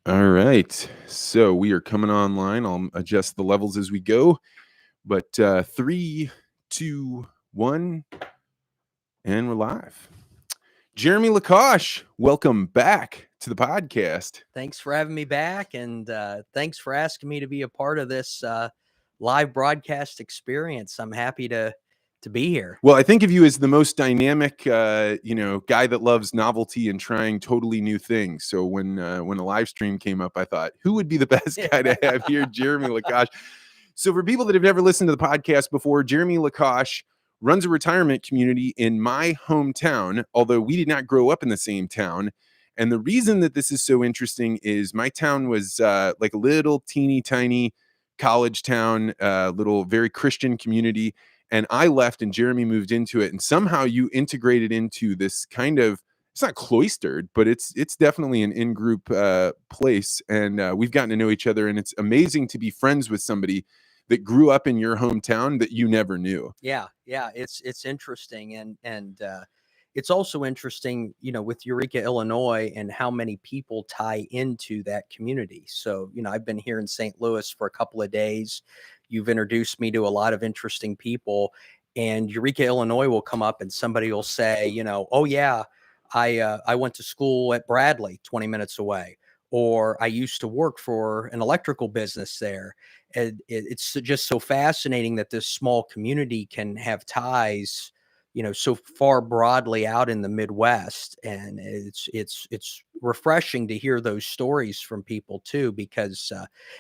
All right. So we are coming online. I'll adjust the levels as we go. But 3, 2, 1, and we're live. Jeremy LaKosh, welcome back to the podcast. Thanks for having me back, and thanks for asking me to be a part of this live broadcast experience. I'm happy to be here. Well, I think of you as the most dynamic, guy that loves novelty and trying totally new things. So when a live stream came up, I thought, who would be the best guy to have here? Jeremy LaKosh. So for people that have never listened to the podcast before, Jeremy LaKosh runs a retirement community in my hometown, although we did not grow up in the same town. And the reason that this is so interesting is my town was like a little teeny tiny college town, little very Christian community. And I left and Jeremy moved into it. And somehow you integrated into this kind of, it's not cloistered, but it's definitely an in-group place. And we've gotten to know each other. And it's amazing to be friends with somebody that grew up in your hometown that you never knew. Yeah, it's interesting, and it's also interesting, with Eureka, Illinois, and how many people tie into that community. So, I've been here in St. Louis for a couple of days. You've introduced me to a lot of interesting people, and Eureka, Illinois will come up, and somebody will say, oh yeah, I went to school at Bradley, 20 minutes away, or I used to work for an electrical business there. And it's just so fascinating that this small community can have ties, so far broadly out in the Midwest. And it's refreshing to hear those stories from people too, because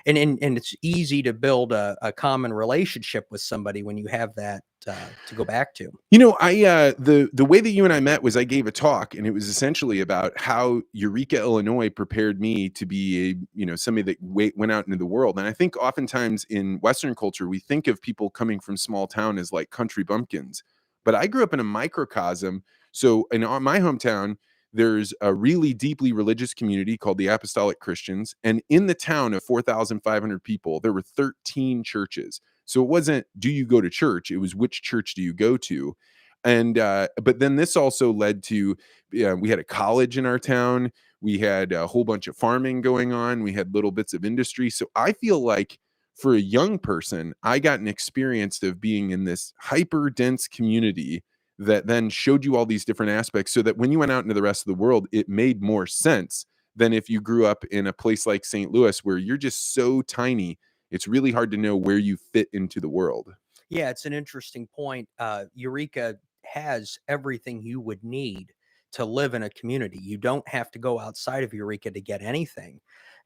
and it's easy to build a common relationship with somebody when you have that to go back to. I the way that you and I met was I gave a talk, and it was essentially about how Eureka, Illinois prepared me to be somebody that went out into the world. And I think oftentimes in Western culture, we think of people coming from small town as like country bumpkins. But I grew up in a microcosm. So in my hometown, there's a really deeply religious community called the Apostolic Christians. And in the town of 4,500 people, there were 13 churches. So it wasn't, do you go to church? It was, which church do you go to? And but then this also led to, we had a college in our town. We had a whole bunch of farming going on. We had little bits of industry. So I feel like for a young person, I got an experience of being in this hyper dense community that then showed you all these different aspects, so that when you went out into the rest of the world, it made more sense than if you grew up in a place like St. Louis, where you're just so tiny. It's really hard to know where you fit into the world. Yeah, it's an interesting point. Eureka has everything you would need to live in a community. You don't have to go outside of Eureka to get anything.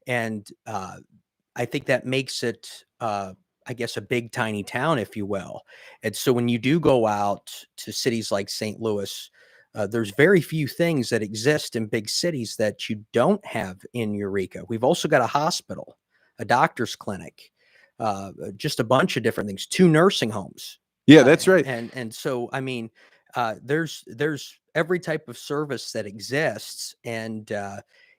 And I think that makes it, I guess, a big, tiny town, if you will. And so when you do go out to cities like St. Louis, there's very few things that exist in big cities that you don't have in Eureka. We've also got a hospital, a doctor's clinic, just a bunch of different things, 2 nursing homes. Yeah, that's right. And so, I mean, there's every type of service that exists, and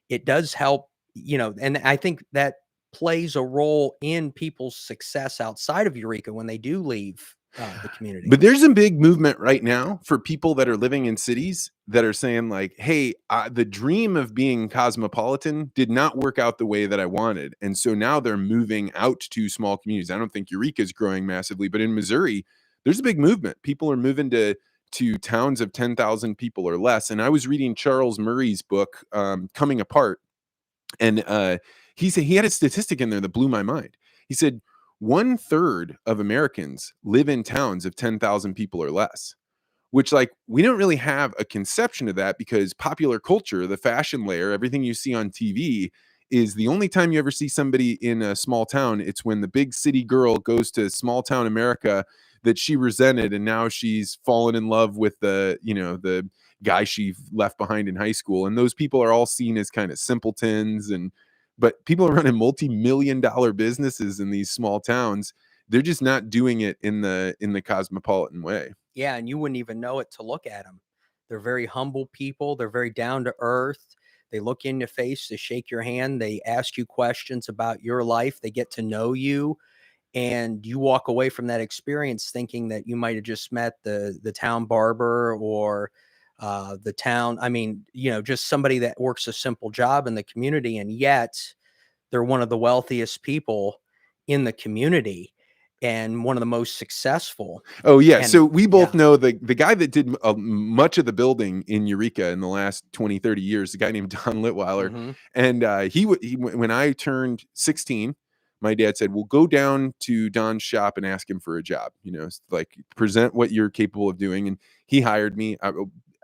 it does help, and I think that plays a role in people's success outside of Eureka when they do leave the community. But there's a big movement right now for people that are living in cities that are saying like, hey, the dream of being cosmopolitan did not work out the way that I wanted. And so now they're moving out to small communities. I don't think Eureka is growing massively, but in Missouri, there's a big movement. People are moving to towns of 10,000 people or less. And I was reading Charles Murray's book, Coming Apart. And he said, he had a statistic in there that blew my mind. He said 1/3 of Americans live in towns of 10,000 people or less, which, like, we don't really have a conception of that, because popular culture, the fashion layer, everything you see on TV, is the only time you ever see somebody in a small town. It's when the big city girl goes to small town America that she resented, and now she's fallen in love with the guy she left behind in high school. And those people are all seen as kind of simpletons. But people are running multi-million-dollar businesses in these small towns. They're just not doing it in the cosmopolitan way. Yeah, and you wouldn't even know it to look at them. They're very humble people. They're very down to earth. They look in your face, they shake your hand, they ask you questions about your life, they get to know you, and you walk away from that experience thinking that you might have just met the town barber, or the town, I mean, just somebody that works a simple job in the community. And yet they're one of the wealthiest people in the community and one of the most successful. Oh yeah, And so we both yeah. know the guy that did much of the building in Eureka in the last 20, 30 years, a guy named Don Litweiler. Hmm. And when I turned 16, my dad said, "Well, go down to Don's shop and ask him for a job. Like present what you're capable of doing." And he hired me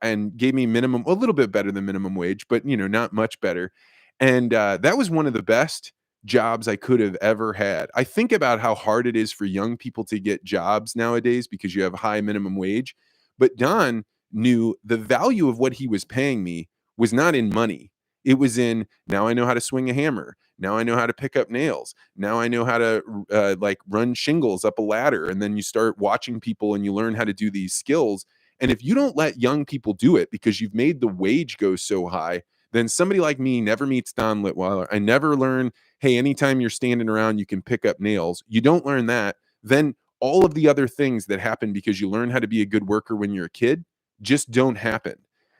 and gave me minimum, a little bit better than minimum wage, but not much better. And that was one of the best jobs I could have ever had. I think about how hard it is for young people to get jobs nowadays because you have high minimum wage. But Don knew the value of what he was paying me was not in money. It was in, now I know how to swing a hammer. Now I know how to pick up nails. Now I know how to like run shingles up a ladder. And then you start watching people and you learn how to do these skills. And if you don't let young people do it because you've made the wage go so high, then somebody like me never meets Don Litweiler. I never learn, hey, anytime you're standing around, you can pick up nails. You don't learn that. Then all of the other things that happen because you learn how to be a good worker when you're a kid just don't happen.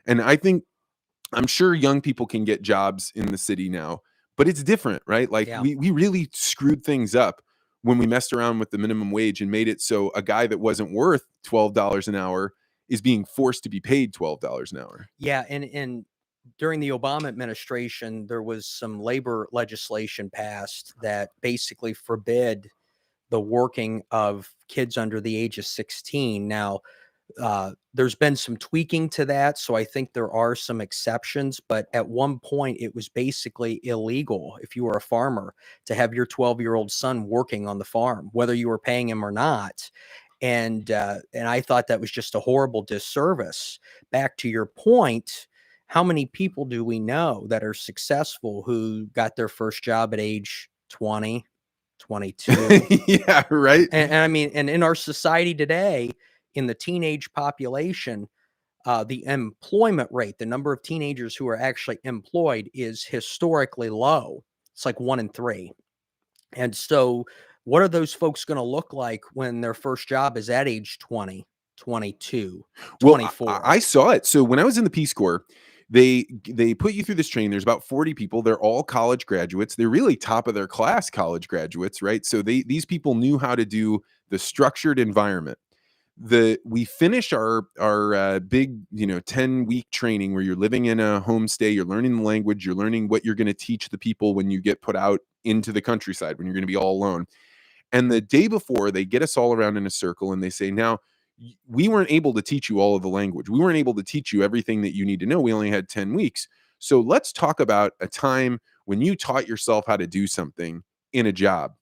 And I'm sure young people can get jobs in the city now, but it's different, right? Like Yeah. we really screwed things up when we messed around with the minimum wage and made it so a guy that wasn't worth $12 an hour is being forced to be paid $12 an hour. Yeah. And during the Obama administration, there was some labor legislation passed that basically forbid the working of kids under the age of 16. Now, there's been some tweaking to that, so I think there are some exceptions. But at one point, it was basically illegal if you were a farmer to have your 12-year-old son working on the farm, whether you were paying him or not. And I thought that was just a horrible disservice. Back to your point, how many people do we know that are successful who got their first job at age 20, 22? Yeah, right. And I mean, and in our society today, in the teenage population, the employment rate, the number of teenagers who are actually employed is historically low. It's like 1 in 3. And so what are those folks going to look like when their first job is at age 20, 22, Well, twenty I four? saw it. So when I was in the Peace Corps, they put you through this training. There's about 40 people. They're all college graduates. They're really top of their class college graduates, right? So these people knew how to do the structured environment. We finish our big 10-week training where you're living in a homestay, you're learning the language, you're learning what you're going to teach the people when you get put out into the countryside, when you're going to be all alone. And the day before, they get us all around in a circle and they say, now, we weren't able to teach you all of the language. We weren't able to teach you everything that you need to know. We only had 10 weeks. So let's talk about a time when you taught yourself how to do something in a job.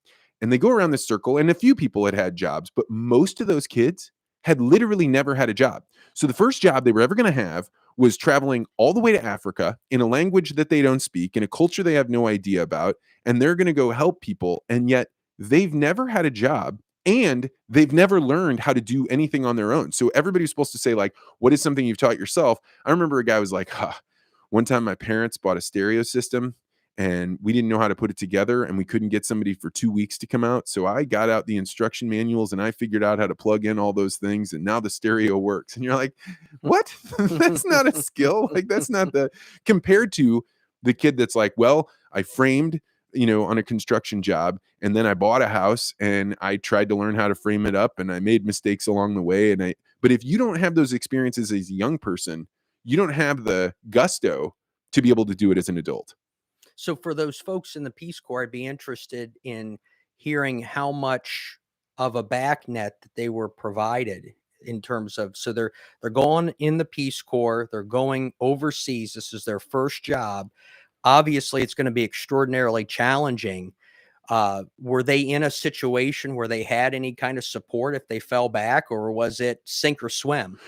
And they go around this circle, and a few people had jobs, but most of those kids had literally never had a job. So the first job they were ever going to have was traveling all the way to Africa in a language that they don't speak, in a culture they have no idea about, and they're going to go help people. And yet they've never had a job and they've never learned how to do anything on their own. So everybody's supposed to say, like, what is something you've taught yourself? I remember a guy was like, one time my parents bought a stereo system and we didn't know how to put it together and we couldn't get somebody for 2 weeks to come out. So I got out the instruction manuals and I figured out how to plug in all those things. And now the stereo works. And you're like, what? That's not a skill. Like, that's not compared to the kid that's like, well, I framed on a construction job. And then I bought a house and I tried to learn how to frame it up and I made mistakes along the way. But if you don't have those experiences as a young person, you don't have the gusto to be able to do it as an adult. So for those folks in the Peace Corps, I'd be interested in hearing how much of a back net that they were provided in terms of, so they're going in the Peace Corps, they're going overseas. This is their first job. Obviously, it's going to be extraordinarily challenging. Were they in a situation where they had any kind of support if they fell back, or was it sink or swim?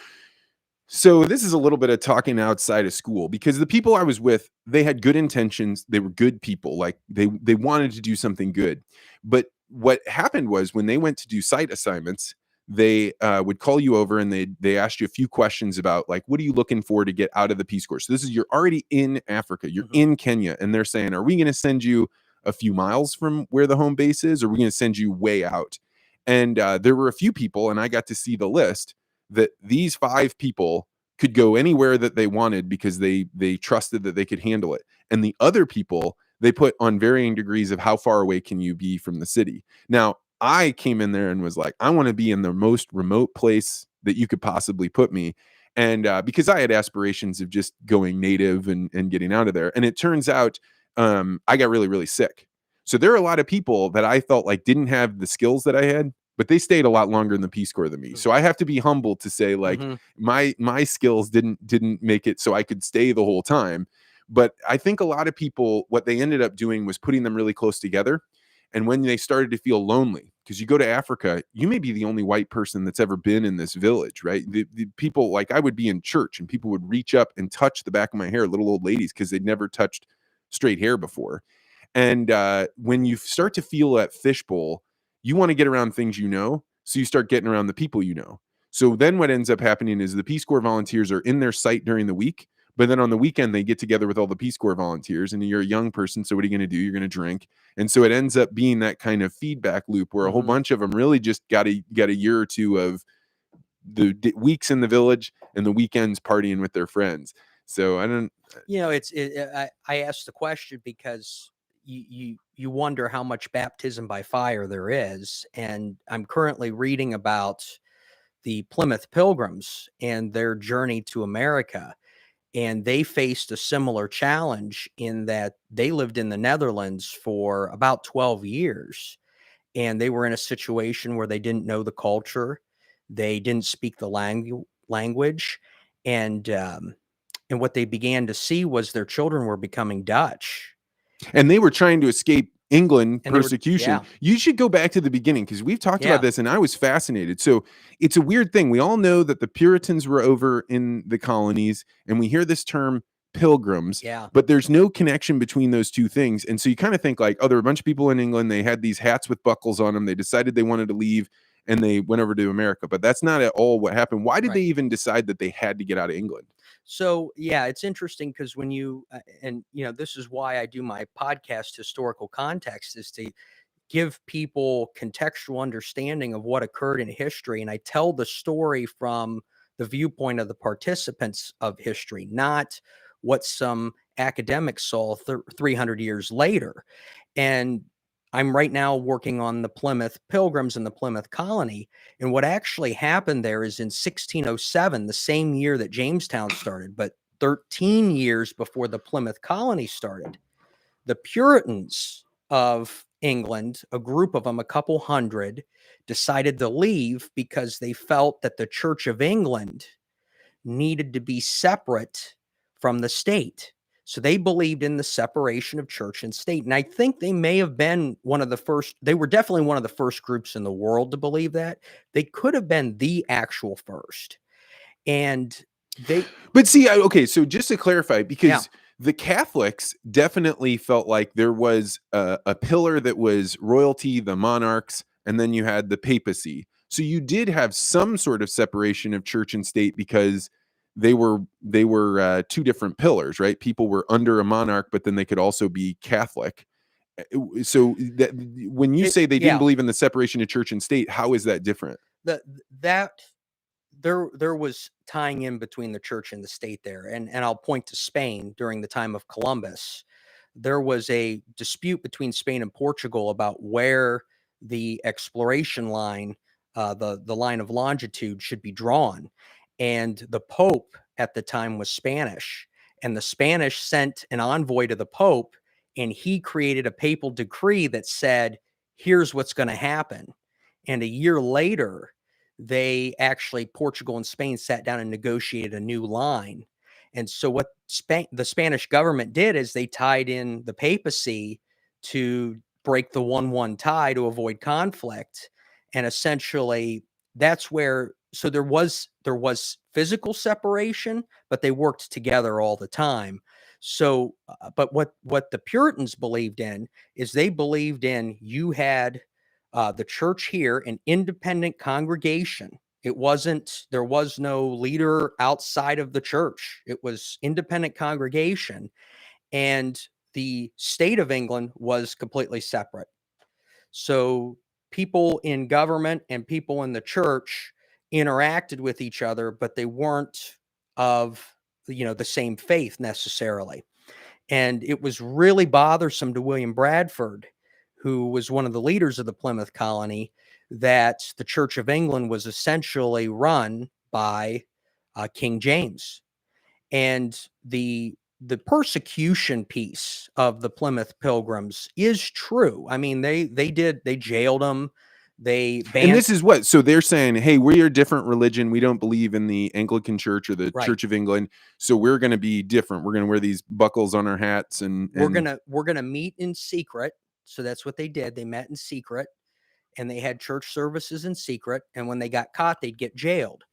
So this is a little bit of talking outside of school because the people I was with, they had good intentions. They were good people. Like they wanted to do something good. But what happened was when they went to do site assignments, they would call you over and they asked you a few questions about, like, what are you looking for to get out of the Peace Corps? So this is, you're already in Africa, you're in Kenya, and they're saying, are we going to send you a few miles from where the home base is, or are we going to send you way out? And there were a few people, and I got to see the list, that these 5 people could go anywhere that they wanted because they trusted that they could handle it. And the other people they put on varying degrees of how far away can you be from the city. Now, I came in there and was like, I want to be in the most remote place that you could possibly put me. And because I had aspirations of just going native and getting out of there. And it turns out I got really, really sick. So there are a lot of people that I felt like didn't have the skills that I had, but they stayed a lot longer in the Peace Corps than me. So I have to be humble to say, like, Mm-hmm. my skills didn't make it so I could stay the whole time. But I think a lot of people, what they ended up doing was putting them really close together. And when they started to feel lonely, because you go to Africa, you may be the only white person that's ever been in this village, right? The people, like, I would be in church and people would reach up and touch the back of my hair, little old ladies, because they'd never touched straight hair before. And when you start to feel that fishbowl, you want to get around things you know. So you start getting around the people you know. So then what ends up happening is the Peace Corps volunteers are in their site during the week, but then on the weekend, they get together with all the Peace Corps volunteers. And you're a young person, so what are you going to do? You're going to drink. And so it ends up being that kind of feedback loop where a whole Mm-hmm. bunch of them really just got a year or two of the weeks in the village and the weekends partying with their friends. So I don't. I asked the question because you wonder how much baptism by fire there is, and I'm currently reading about the Plymouth Pilgrims and their journey to America, and they faced a similar challenge in that they lived in the Netherlands for about 12 years, and they were in a situation where they didn't know the culture, they didn't speak the language, and and what they began to see was their children were becoming Dutch. And they were trying to escape England And they were, persecution. yeah, You should go back to the beginning because we've talked about yeah, this and I was fascinated. So it's a weird thing. We all know that the Puritans were over in the colonies and we hear this term pilgrims, yeah. but there's no connection between those two things. And so you kind of think like, oh, there were a bunch of people in England. They had these hats with buckles on them. They decided they wanted to leave and they went over to America. But that's not at all what happened. Why did Right. they even decide that they had to get out of England? So, yeah, it's interesting because when you, and this is why I do my podcast, Historical Context, is to give people contextual understanding of what occurred in history. And I tell the story from the viewpoint of the participants of history, not what some academics saw 300 years later. And I'm right now working on the Plymouth Pilgrims and the Plymouth Colony. And what actually happened there is in 1607, the same year that Jamestown started, but 13 years before the Plymouth Colony started, the Puritans of England, a group of them, a couple hundred, decided to leave because they felt that the Church of England needed to be separate from the state. So they believed in the separation of church and state. And I think they may have been one of the first, they were definitely one of the first groups in the world to believe that. They could have been the actual first. And they, But see, okay, so just to clarify, yeah, because the Catholics definitely felt like there was a pillar that was royalty, the monarchs, and then you had the papacy. So you did have some sort of separation of church and state because they were two different pillars, right? People were under a monarch, but then they could also be Catholic. So that when you say they didn't yeah, believe in the separation of church and state, how is that different? the, that there was tying in between the church and the state there, and I'll point to Spain during the time of Columbus. There was a dispute between Spain and Portugal about where the exploration line, the line of longitude, should be drawn, and the Pope at the time was Spanish, and the Spanish sent an envoy to the Pope, and he created a papal decree that said, "Here's what's going to happen." And a year later, they actually, Portugal and Spain, sat down and negotiated a new line. And so what the Spanish government did is they tied in the papacy to break the 1-1 tie to avoid conflict. And essentially that's where, so there was physical separation, but they worked together all the time. So but what the Puritans believed in is they believed in, you had the church here, an independent congregation. It wasn't, there was no leader outside of the church. It was independent congregation. And the state of England was completely separate. So people in government and people in the church interacted with each other, but they weren't of, the same faith necessarily. And it was really bothersome to William Bradford, who was one of the leaders of the Plymouth colony, that the Church of England was essentially run by King James. And the persecution piece of the Plymouth Pilgrims is true. I mean, they jailed them. They And banned. this is what, so they're saying, hey, we're a different religion. We don't believe in the Anglican Church or the Right. Church of England. So we're going to be different. We're going to wear these buckles on our hats, and we're gonna meet in secret. So that's what they did. They met in secret, and they had church services in secret. And when they got caught, they'd get jailed.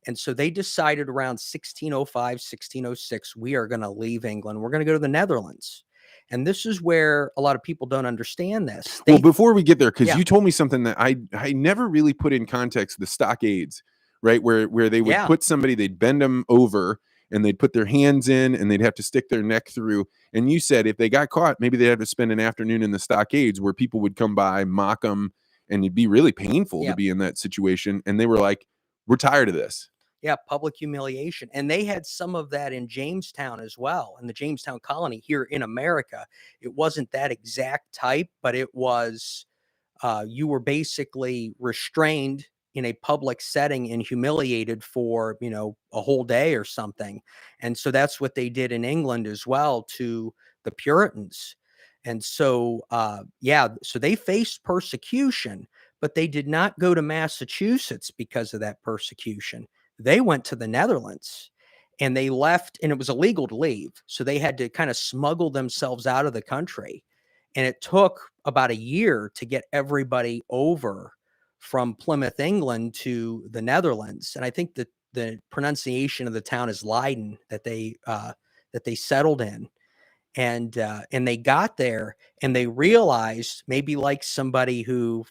And so they decided around 1605, 1606, we are going to leave England. We're going to go to the Netherlands. And this is where a lot of people don't understand this. Well, before we get there, because Yeah. you told me something that I never really put in context, the stockades, right? Where they would Yeah. put somebody, they'd bend them over and they'd put their hands in and they'd have to stick their neck through. And you said if they got caught, maybe they'd have to spend an afternoon in the stockades where people would come by, mock them, and it'd be really painful Yeah. to be in that situation. And they were like, we're tired of this. Yeah, public humiliation. And they had some of that in Jamestown as well, in the Jamestown colony here in America. It wasn't that exact type, but it was, you were basically restrained in a public setting and humiliated for, a whole day or something. And so that's what they did in England as well to the Puritans. And so, so they faced persecution, but they did not go to Massachusetts because of that persecution. They went to the Netherlands, and they left, and it was illegal to leave. So they had to kind of smuggle themselves out of the country. And it took about a year to get everybody over from Plymouth, England to the Netherlands. And I think that the pronunciation of the town is Leiden that they settled in. And they got there, and they realized, maybe like somebody who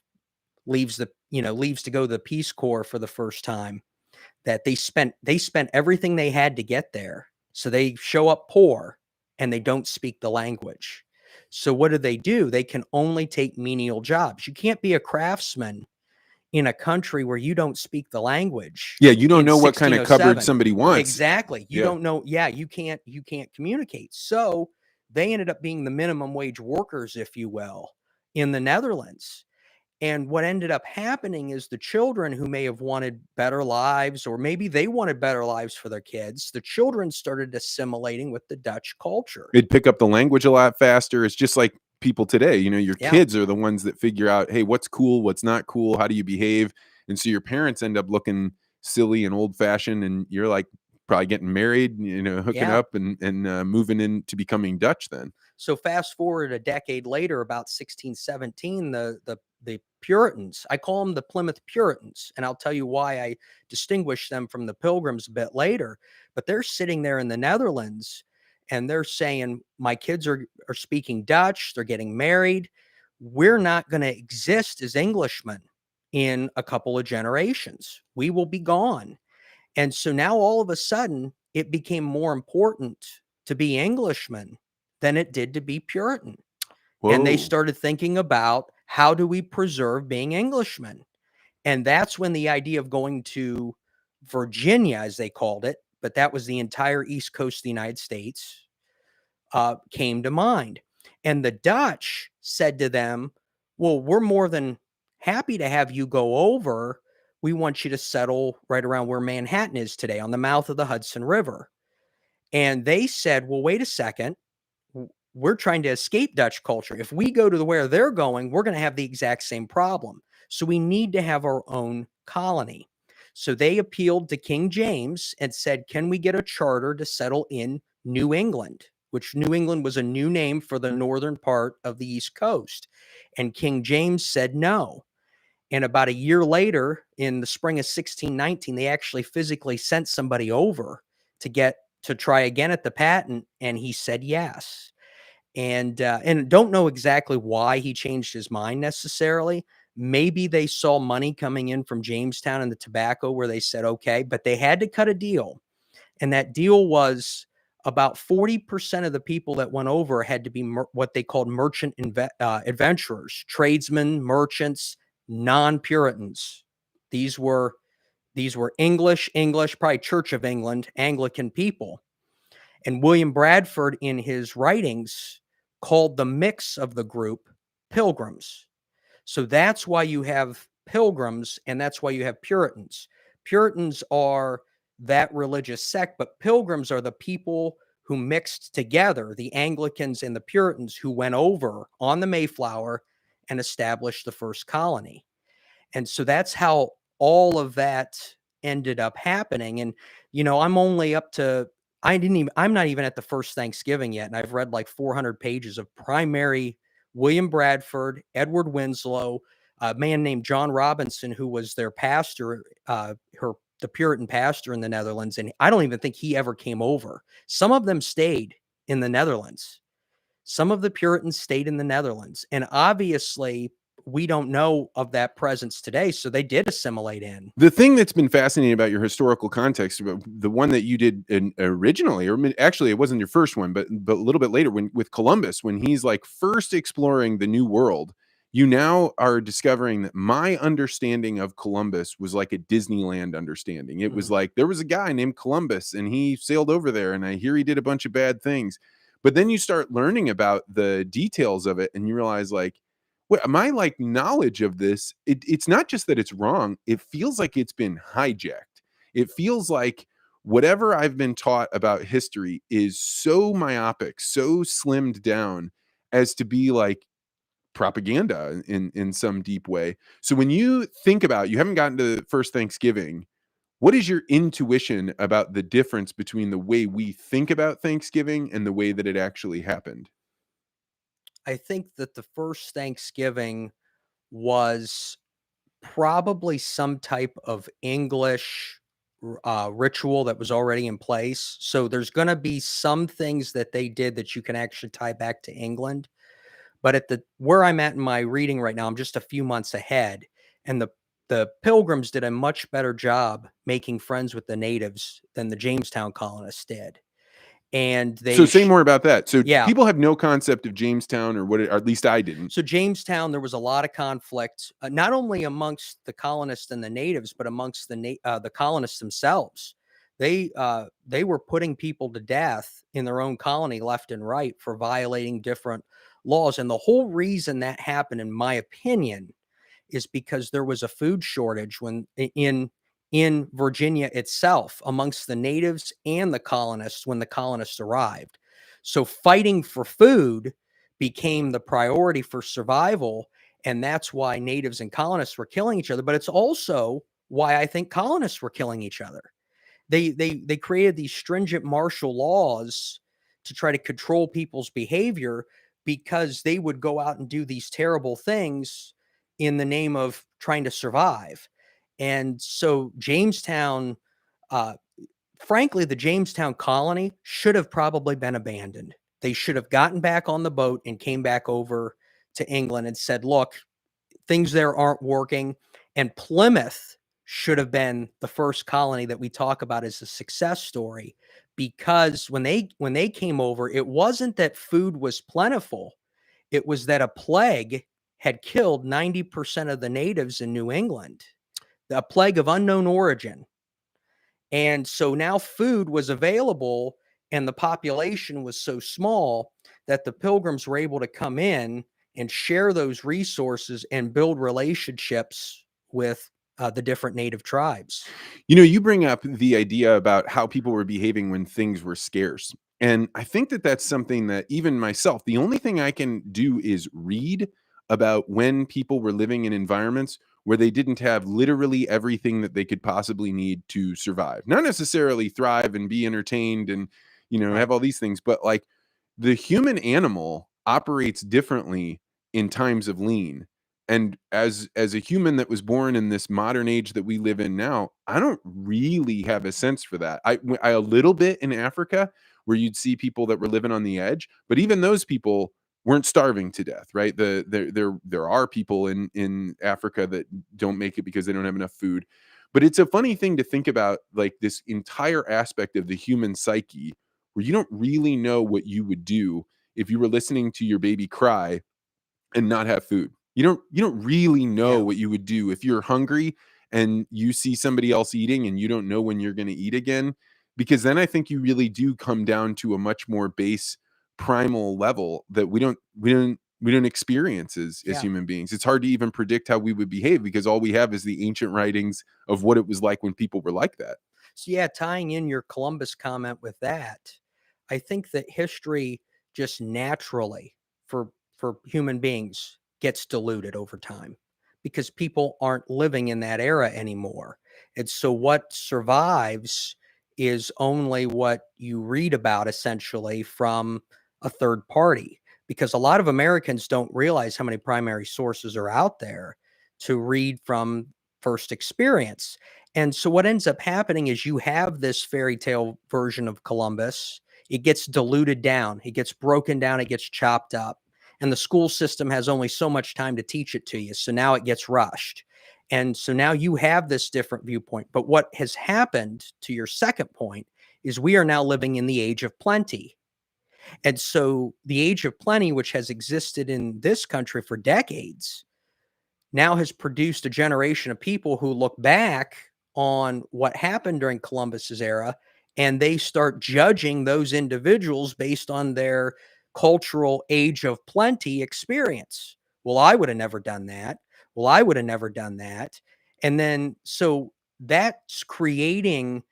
leaves to go to the Peace Corps for the first time, that they spent everything they had to get there. So they show up poor and they don't speak the language. So what do? They can only take menial jobs. You can't be a craftsman in a country where you don't speak the language. Yeah, you don't in know what kind of cupboard 1607. somebody wants. Exactly. You Yeah. don't know. Yeah, you can't communicate. So they ended up being the minimum wage workers, if you will, in the Netherlands. And what ended up happening is the children who may have wanted better lives, or maybe they wanted better lives for their kids, the children started assimilating with the Dutch culture. It'd pick up the language a lot faster. It's just like people today, your Yeah. kids are the ones that figure out, hey, what's cool, what's not cool, how do you behave? And so your parents end up looking silly and old fashioned, and you're like probably getting married, hooking Yeah. up and moving into becoming Dutch then. So fast forward a decade later, about 1617, the Puritans, I call them the Plymouth Puritans, and I'll tell you why I distinguish them from the Pilgrims a bit later. But they're sitting there in the Netherlands, and they're saying, my kids are speaking Dutch, they're getting married. We're not going to exist as Englishmen in a couple of generations. We will be gone. And so now all of a sudden, it became more important to be Englishmen than it did to be Puritan. Whoa. And they started thinking about, how do we preserve being Englishmen? And that's when the idea of going to Virginia, as they called it, but that was the entire East Coast of the United States, came to mind. And the Dutch said to them, well, we're more than happy to have you go over. We want you to settle right around where Manhattan is today, on the mouth of the Hudson River. And they said, well, wait a second. We're trying to escape Dutch culture. If we go to where they're going, we're going to have the exact same problem. So we need to have our own colony. So they appealed to King James and said, can we get a charter to settle in New England, which New England was a new name for the northern part of the East Coast. And King James said no. And about a year later, in the spring of 1619, they actually physically sent somebody over to try again at the patent, and he said yes. And don't know exactly why he changed his mind necessarily. Maybe they saw money coming in from Jamestown and the tobacco, where they said, okay, but they had to cut a deal. And that deal was about 40% of the people that went over had to be what they called merchant adventurers, tradesmen, merchants, non-Puritans. These were English, probably Church of England, Anglican people. And William Bradford, in his writings, called the mix of the group Pilgrims. So that's why you have Pilgrims and that's why you have Puritans. Puritans are that religious sect, but Pilgrims are the people who mixed together, the Anglicans and the Puritans, who went over on the Mayflower and established the first colony. And so that's how all of that ended up happening. And, I'm only up to, I'm not even at the first Thanksgiving yet. And I've read like 400 pages of primary William Bradford, Edward Winslow, a man named John Robinson, who was their pastor, the Puritan pastor in the Netherlands. And I don't even think he ever came over. Some of them stayed in the Netherlands. Some of the Puritans stayed in the Netherlands. And obviously, we don't know of that presence today. So they did assimilate in. The thing that's been fascinating about your historical context, the one that you did originally, or actually it wasn't your first one, but a little bit later, with Columbus, when he's like first exploring the New World, you now are discovering that my understanding of Columbus was like a Disneyland understanding. It was like there was a guy named Columbus and he sailed over there, and I hear he did a bunch of bad things. But then you start learning about the details of it, and you realize, like, my like knowledge of this, it's not just that it's wrong, it feels like it's been hijacked. It feels like whatever I've been taught about history is so myopic, so slimmed down as to be like propaganda in some deep way. So when you think about, you haven't gotten to first Thanksgiving, what is your intuition about the difference between the way we think about Thanksgiving and the way that it actually happened? I think that the first Thanksgiving was probably some type of English ritual that was already in place. So there's going to be some things that they did that you can actually tie back to England. But at the where I'm at in my reading right now, I'm just a few months ahead, and the Pilgrims did a much better job making friends with the natives than the Jamestown colonists did. And So say more about that. So yeah. people have no concept of Jamestown, or or at least I didn't. So Jamestown, there was a lot of conflict, not only amongst the colonists and the natives, but amongst the colonists themselves. They were putting people to death in their own colony left and right for violating different laws. And the whole reason that happened, in my opinion, is because there was a food shortage when in Virginia itself amongst the natives and the colonists when the colonists arrived. So fighting for food became the priority for survival, and that's why natives and colonists were killing each other. But it's also why I think colonists were killing each other. They created these stringent martial laws to try to control people's behavior because they would go out and do these terrible things in the name of trying to survive. And so Jamestown, uh, frankly, the Jamestown colony should have probably been abandoned. They should have gotten back on the boat and came back over to England and said, look, things there aren't working. And Plymouth should have been the first colony that we talk about as a success story, because when they came over, it wasn't that food was plentiful. It was that a plague had killed 90% of the natives in New England, a plague of unknown origin. And so now food was available and the population was so small that the Pilgrims were able to come in and share those resources and build relationships with the different native tribes. You bring up the idea about how people were behaving when things were scarce. And I think that that's something that even myself, the only thing I can do is read about when people were living in environments where they didn't have literally everything that they could possibly need to survive. Not necessarily thrive and be entertained and, Right. have all these things, but like the human animal operates differently in times of lean. And as a human that was born in this modern age that we live in now, I don't really have a sense for that. I a little bit in Africa, where you'd see people that were living on the edge, but even those people weren't starving to death, right? There are people in Africa that don't make it because they don't have enough food. But it's a funny thing to think about, like this entire aspect of the human psyche, where you don't really know what you would do if you were listening to your baby cry and not have food. You don't really know Yeah. what you would do if you're hungry and you see somebody else eating and you don't know when you're going to eat again. because then I think you really do come down to a much more base primal level that we don't experience as Yeah. human beings. It's hard to even predict how we would behave because all we have is the ancient writings of what it was like when people were like that. So yeah, tying in your Columbus comment with that, I think that history just naturally for human beings gets diluted over time because people aren't living in that era anymore. And so what survives is only what you read about essentially from a third party, because a lot of Americans don't realize how many primary sources are out there to read from first experience. And so what ends up happening is you have this fairy tale version of Columbus. It gets diluted down, it gets broken down, it gets chopped up. And the school system has only so much time to teach it to you. So now it gets rushed. And so now you have this different viewpoint. But what has happened, to your second point, is we are now living in the age of plenty. And so the age of plenty, which has existed in this country for decades, now has produced a generation of people who look back on what happened during Columbus's era, and they start judging those individuals based on their cultural age of plenty experience. Well, I would have never done that. Well, I would have never done that. And then so that's creating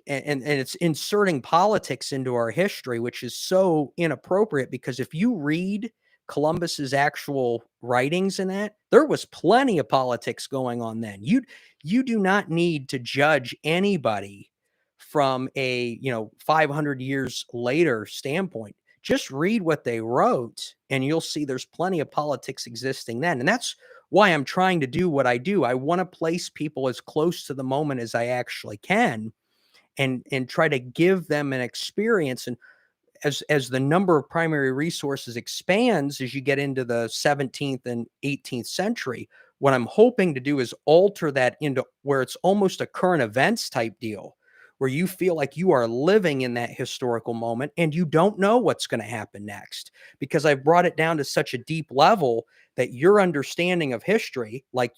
and it's inserting politics into our history, which is so inappropriate, because if you read Columbus's actual writings in that, there was plenty of politics going on then. You do not need to judge anybody from a 500 years later standpoint. Just read what they wrote and you'll see there's plenty of politics existing then. And that's why I'm trying to do what I do. I want to place people as close to the moment as I actually can, and try to give them an experience. And as the number of primary resources expands as you get into the 17th and 18th century, what I'm hoping to do is alter that into where it's almost a current events type deal, where you feel like you are living in that historical moment and you don't know what's going to happen next, because I've brought it down to such a deep level that your understanding of history, like,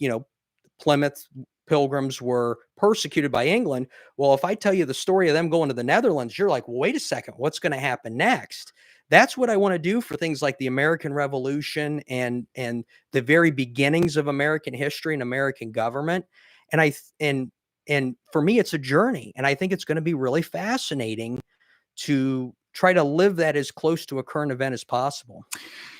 Plymouth Pilgrims were persecuted by England. Well, if I tell you the story of them going to the Netherlands, you're like, well, wait a second, what's going to happen next? That's what I want to do for things like the American Revolution and the very beginnings of American history and American government. And and for me, it's a journey, and I think it's going to be really fascinating to try to live that as close to a current event as possible.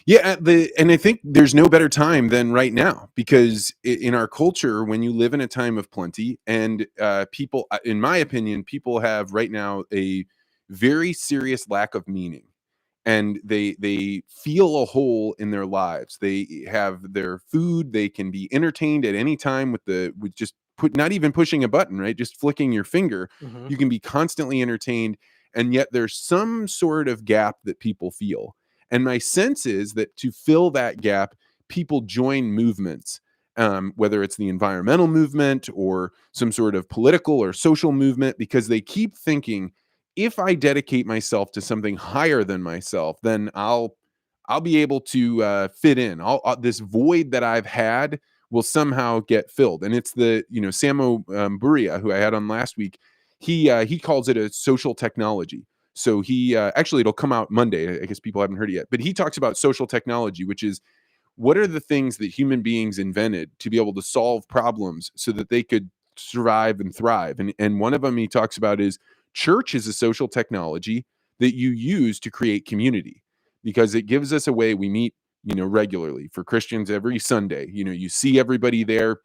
Yeah, and I think there's no better time than right now, because in our culture, when you live in a time of plenty, and people, in my opinion, people have right now a very serious lack of meaning, and they feel a hole in their lives. They have their food, they can be entertained at any time with just not even pushing a button, right? Just flicking your finger, Mhm. you can be constantly entertained, and yet there's some sort of gap that people feel. And my sense is that to fill that gap, people join movements, whether it's the environmental movement or some sort of political or social movement, because they keep thinking, if I dedicate myself to something higher than myself, then I'll be able to fit in. This void that I've had will somehow get filled. And it's the Samo Buria, who I had on last week. He calls it a social technology. So he actually, it'll come out Monday. I guess people haven't heard it yet, but he talks about social technology, which is, what are the things that human beings invented to be able to solve problems so that they could survive and thrive. And one of them he talks about is, church is a social technology that you use to create community, because it gives us a way we meet regularly. For Christians, every Sunday, you see everybody there,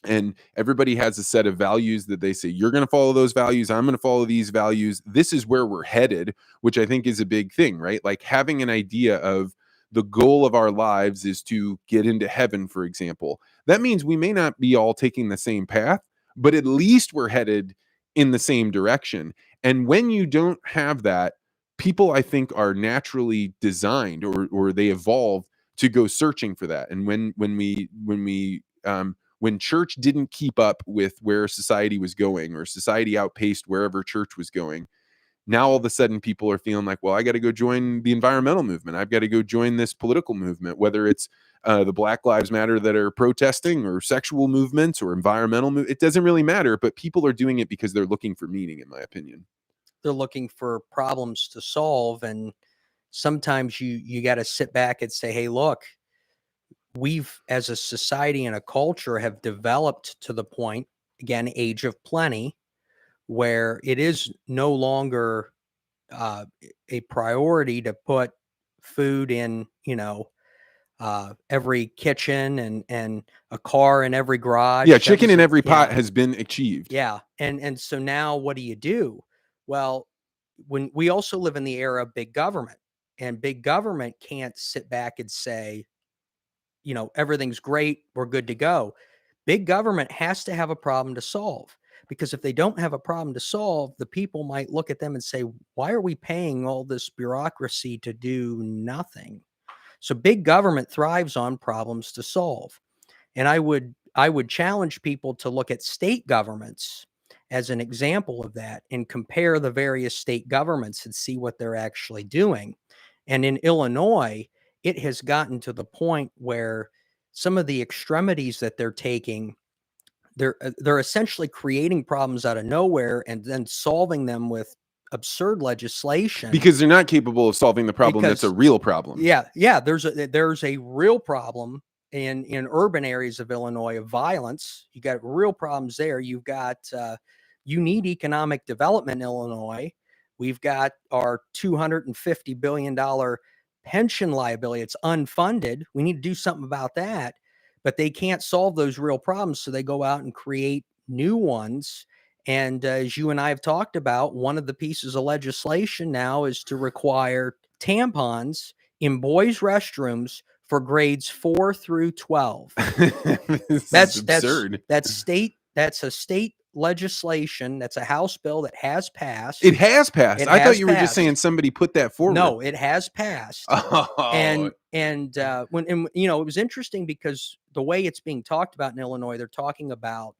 and everybody has a set of values that they say, you're going to follow those values, I'm going to follow these values, this is where we're headed, which I think is a big thing, right? Like having an idea of the goal of our lives is to get into heaven, for example. That means we may not be all taking the same path, but at least we're headed in the same direction. And when you don't have that, people, I think, are naturally designed, or they evolve to go searching for that. And when church didn't keep up with where society was going, or society outpaced wherever church was going, now all of a sudden people are feeling like, well, I got to go join the environmental movement, I've got to go join this political movement, whether it's the Black Lives Matter that are protesting, or sexual movements, or environmental it doesn't really matter, but people are doing it because they're looking for meaning, in my opinion. they're looking for problems to solve. And sometimes you got to sit back and say, hey, look, we've, as a society and a culture, have developed to the point, again, age of plenty, where it is no longer a priority to put food in, every kitchen and a car in every garage. Yeah, chicken in every pot has been achieved. Yeah. And so now what do? Well, when we also live in the era of big government, and big government can't sit back and say, everything's great, we're good to go. Big government has to have a problem to solve, because if they don't have a problem to solve, the people might look at them and say, why are we paying all this bureaucracy to do nothing? So big government thrives on problems to solve. And I would challenge people to look at state governments as an example of that and compare the various state governments and see what they're actually doing. And in Illinois, it has gotten to the point where some of the extremities that they're taking, they're essentially creating problems out of nowhere and then solving them with absurd legislation, because they're not capable of solving the problem that's a real problem. Yeah, there's a real problem in urban areas of Illinois of violence. You got real problems there. You've got you need economic development in Illinois. We've got our $250 billion pension liability. It's unfunded. We need to do something about that, but they can't solve those real problems. So they go out and create new ones. And as you and I have talked about, one of the pieces of legislation now is to require tampons in boys' restrooms for grades 4 through 12. That's absurd. That's a state legislation. That's a House bill that has passed. It has passed. I thought you were just saying somebody put that forward. No, it has passed. Oh. And it was interesting because the way it's being talked about in Illinois, they're talking about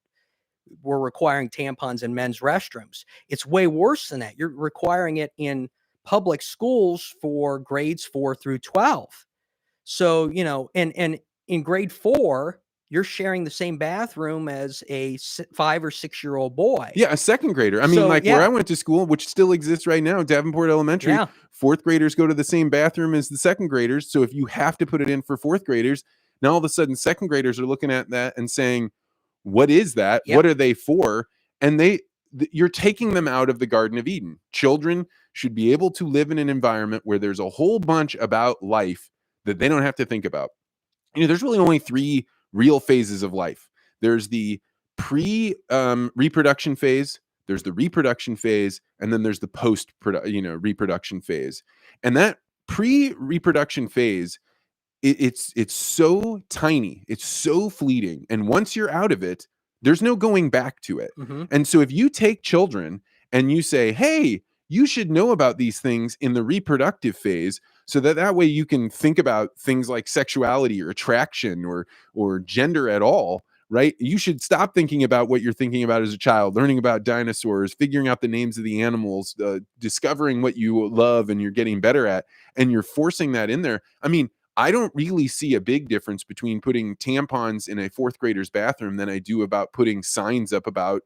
we're requiring tampons in men's restrooms. It's way worse than that. You're requiring it in public schools for grades 4 through 12. So, and in grade 4, you're sharing the same bathroom as a 5 or 6 year old boy. Yeah, a second grader. I mean, where I went to school, which still exists right now, Davenport Elementary, fourth graders go to the same bathroom as the second graders. So if you have to put it in for fourth graders, now all of a sudden second graders are looking at that and saying, what is that? What are they for? And you're taking them out of the Garden of Eden. Children should be able to live in an environment where there's a whole bunch about life that they don't have to think about. There's really only 3 real phases of life. There's the reproduction phase, there's the reproduction phase, and then there's the reproduction phase. And that pre-reproduction phase, it's so tiny, it's so fleeting, and once you're out of it, there's no going back to it. Mm-hmm. And so if you take children and you say, hey, you should know about these things in the reproductive phase, so that way you can think about things like sexuality or attraction or gender at all, right? You should stop thinking about what you're thinking about as a child, learning about dinosaurs, figuring out the names of the animals, discovering what you love and you're getting better at, and you're forcing that in there. I mean, I don't really see a big difference between putting tampons in a fourth grader's bathroom than I do about putting signs up about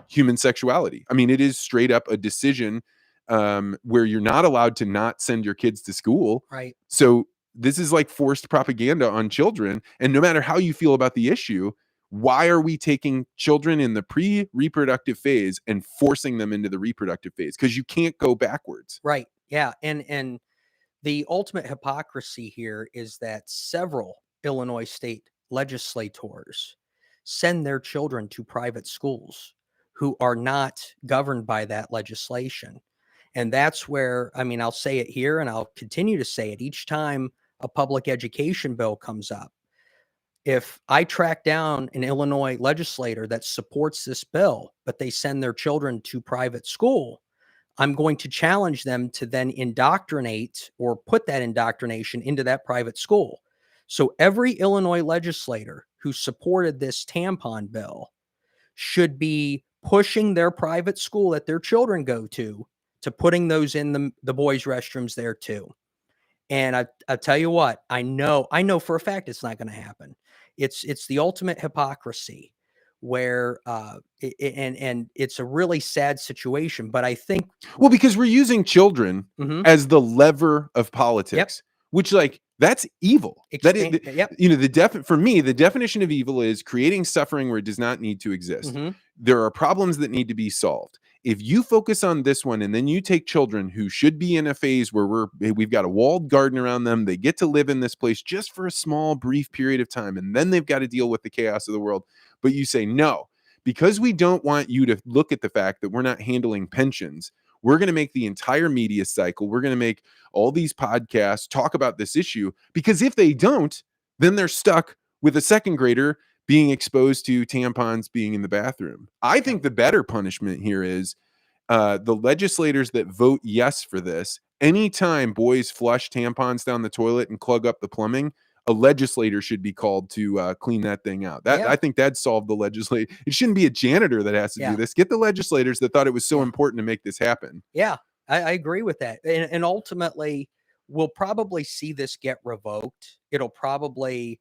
human sexuality. I mean, it is straight up a decision where you're not allowed to not send your kids to school. Right. So this is like forced propaganda on children. And no matter how you feel about the issue, why are we taking children in the pre-reproductive phase and forcing them into the reproductive phase? Because you can't go backwards. Right. Yeah. And the ultimate hypocrisy here is that several Illinois state legislators send their children to private schools who are not governed by that legislation. And that's where, I'll say it here and I'll continue to say it each time a public education bill comes up. If I track down an Illinois legislator that supports this bill, but they send their children to private school, I'm going to challenge them to then indoctrinate or put that indoctrination into that private school. So every Illinois legislator who supported this tampon bill should be pushing their private school that their children go to putting those in the boys' restrooms there too. And I tell you what, I know for a fact it's not going to happen. It's the ultimate hypocrisy where and it's a really sad situation. But I think, Well, because we're using children mhm, as the lever of yep, politics, which like that's evil. That is, expand, yep, you know, for me, the definition of evil is creating suffering where it does not need to exist. mhm, There are problems that need to be solved. If you focus on this one and then you take children who should be in a phase where we've got a walled garden around them, they get to live in this place just for a small brief period of time, and then they've got to deal with the chaos of the world. But you say no, because we don't want you to look at the fact that we're not handling pensions. We're going to make the entire media cycle, we're going to make all these podcasts talk about this issue, because if they don't, then they're stuck with a second grader being exposed to tampons being in the bathroom. I yeah, think the better punishment here is the legislators that vote yes for this. Anytime boys flush tampons down the toilet and plug up the plumbing, a legislator should be called to clean that thing out. That, yeah, I think that'd solve the legislate. It shouldn't be a janitor that has to do yeah, this. Get the legislators that thought it was so yeah, important to make this happen. yeah. I agree with that, and ultimately, we'll probably see this get revoked. It'll probably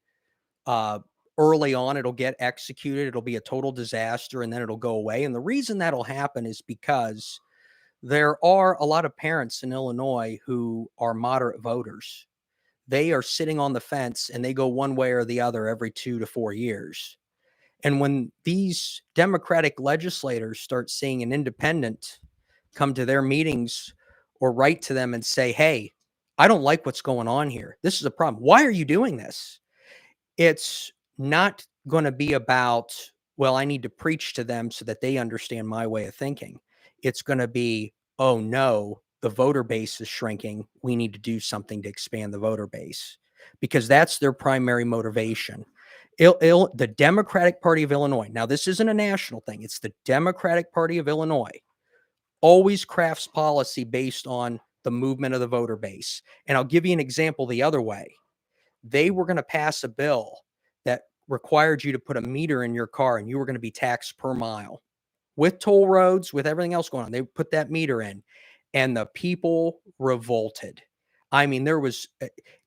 uh, early on, it'll get executed. It'll be a total disaster, and then it'll go away. And the reason that'll happen is because there are a lot of parents in Illinois who are moderate voters. They are sitting on the fence and they go one way or the other every 2 to 4 years. And when these Democratic legislators start seeing an independent come to their meetings or write to them and say, hey, I don't like what's going on here. This is a problem. Why are you doing this? It's not going to be about, well, I need to preach to them so that they understand my way of thinking. It's going to be, oh no, the voter base is shrinking. We need to do something to expand the voter base, because that's their primary motivation. The Democratic Party of Illinois, now this isn't a national thing, it's the Democratic Party of Illinois, always crafts policy based on the movement of the voter base. And I'll give you an example the other way. They were going to pass a bill that required you to put a meter in your car, and you were going to be taxed per mile with toll roads, with everything else going on. They put that meter in, and the people revolted. I mean, there was,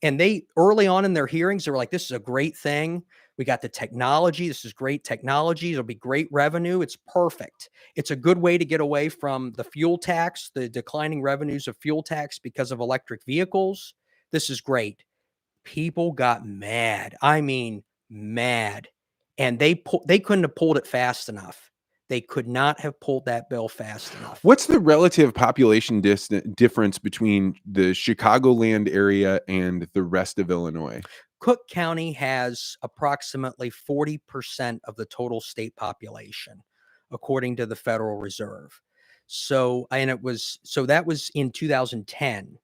and they early on in their hearings, they were like, this is a great thing. We got the technology. This is great technology. It'll be great revenue. It's perfect. It's a good way to get away from the fuel tax, the declining revenues of fuel tax because of electric vehicles. This is great. People got mad. I mean, mad. And they couldn't have pulled it fast enough. They could not have pulled that bill fast enough. What's the relative population difference between the Chicagoland area and the rest of Illinois? Cook County has approximately 40% of the total state population, according to the Federal Reserve. So, and that was in 2010.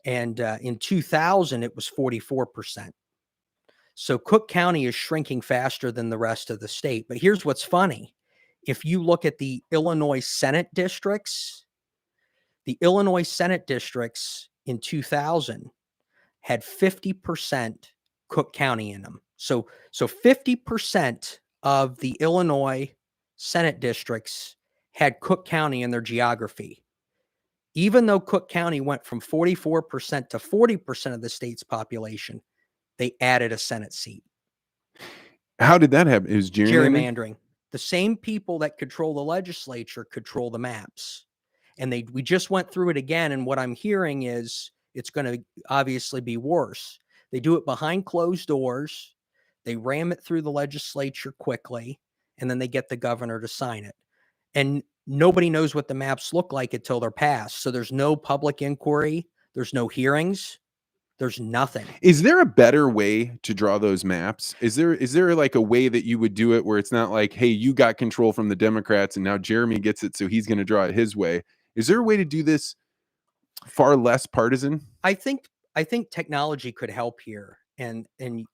And in 2000, it was 44%. So Cook County is shrinking faster than the rest of the state. But here's what's funny. If you look at the Illinois Senate districts in 2000 had 50% Cook County in them. So 50% of the Illinois Senate districts had Cook County in their geography. Even though Cook County went from 44% to 40% of the state's population, they added a Senate seat. How did that happen? Is gerrymandering? Gerrymandering. The same people that control the legislature control the maps. And we just went through it again. And what I'm hearing is it's going to obviously be worse. They do it behind closed doors. They ram it through the legislature quickly, and then they get the governor to sign it. And nobody knows what the maps look like until they're passed. So there's no public inquiry. There's no hearings. There's nothing. Is there a better way to draw those maps? Is there like a way that you would do it where it's not like, hey, you got control from the Democrats and now Jeremy gets it, so he's going to draw it his way? Is there a way to do this far less partisan? I think technology could help here, and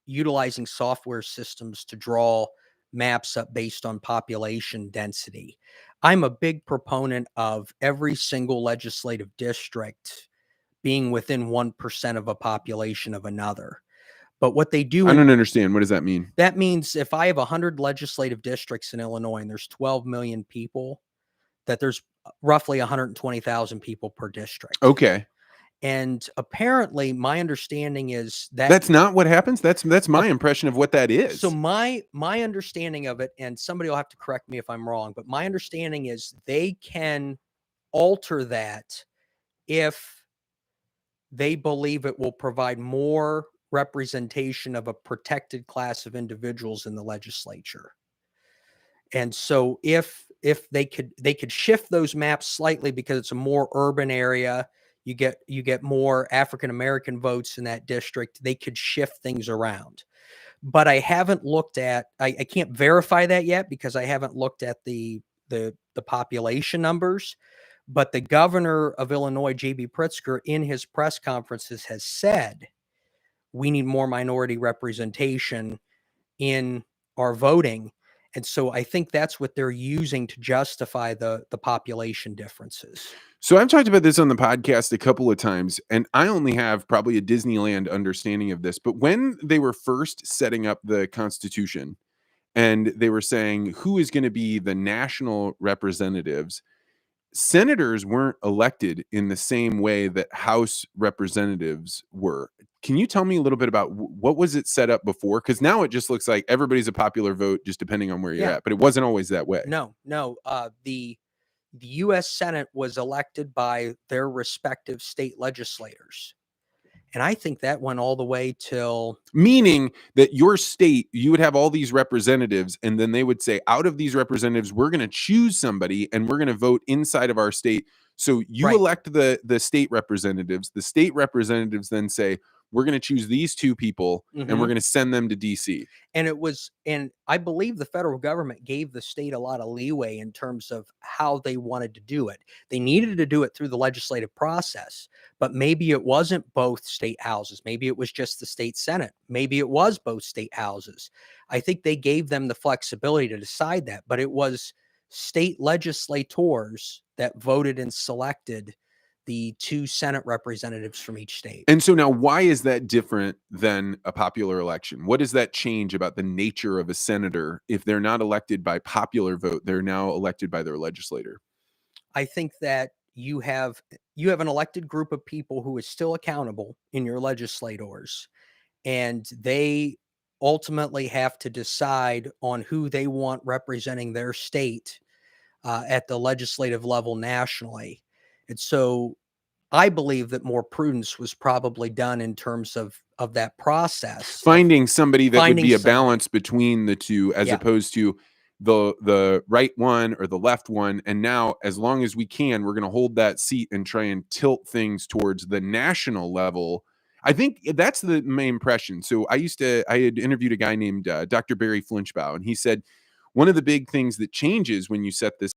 utilizing software systems to draw maps up based on population density. I'm a big proponent of every single legislative district being within 1% of a population of another. But what they do I don't understand. What does that mean? that means if I have 100 legislative districts in Illinois and there's 12 million people, that there's roughly 120,000 people per district. Okay. And apparently, my understanding is that That's not what happens? That's my impression of what that so is. my understanding of it, and somebody will have to correct me if I'm wrong, but my understanding is they can alter that if they believe it will provide more representation of a protected class of individuals in the legislature. And so if they could shift those maps slightly because it's a more urban area, you get more African American votes in that district, they could shift things around. But I haven't looked at I can't verify that yet because I haven't looked at the population numbers. But the governor of Illinois, JB Pritzker, in his press conferences has said we need more minority representation in our voting. And so I think that's what they're using to justify the population differences. So I've talked about this on the podcast a couple of times, and I only have probably a Disneyland understanding of this. But when they were first setting up the Constitution and they were saying who is going to be the national representatives, senators weren't elected in the same way that House representatives were. Can you tell me a little bit about what was it set up before? Because now it just looks like everybody's a popular vote, just depending on where you're Yeah. at. But it wasn't always that way. No. The U.S. Senate was elected by their respective state legislators. And I think that went all the way till Meaning that your state, you would have all these representatives, and then they would say, out of these representatives, we're going to choose somebody and we're going to vote inside of our state. So you right. elect the state representatives. The state representatives then say, we're going to choose these two people and we're going to send them to DC. And I believe the federal government gave the state a lot of leeway in terms of how they wanted to do it. They needed to do it through the legislative process, but maybe it wasn't both state houses. Maybe it was just the state Senate. Maybe it was both state houses. I think they gave them the flexibility to decide that, but it was state legislators that voted and selected the two Senate representatives from each state. And so now, why is that different than a popular election? What does that change about the nature of a senator if they're not elected by popular vote? They're now elected by their legislator. I think that you have an elected group of people who is still accountable in your legislators, and they ultimately have to decide on who they want representing their state at the legislative level nationally. And so I believe that more prudence was probably done in terms of that process. Finding somebody that would be a somebody. balance between the two, as Yeah. opposed to the right one or the left one. And now, as long as we can, we're going to hold that seat and try and tilt things towards the national level. I think that's the main impression. So I had interviewed a guy named Dr. Barry Flinchbaugh, and he said one of the big things that changes when you set this,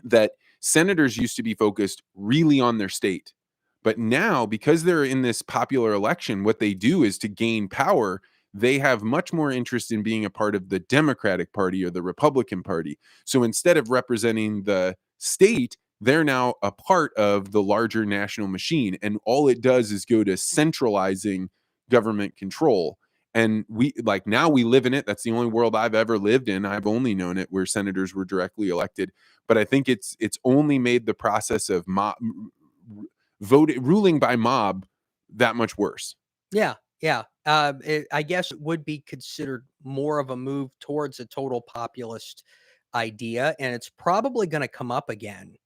that senators used to be focused really on their state. But now, because they're in this popular election, what they do is, to gain power, they have much more interest in being a part of the Democratic Party or the Republican Party. So instead of representing the state, they're now a part of the larger national machine. And all it does is go to centralizing government control. And now we live in it. That's the only world I've ever lived in. I've only known it where senators were directly elected. But I think it's only made the process of ruling by mob that much worse. Yeah. I guess it would be considered more of a move towards a total populist idea, and it's probably going to come up again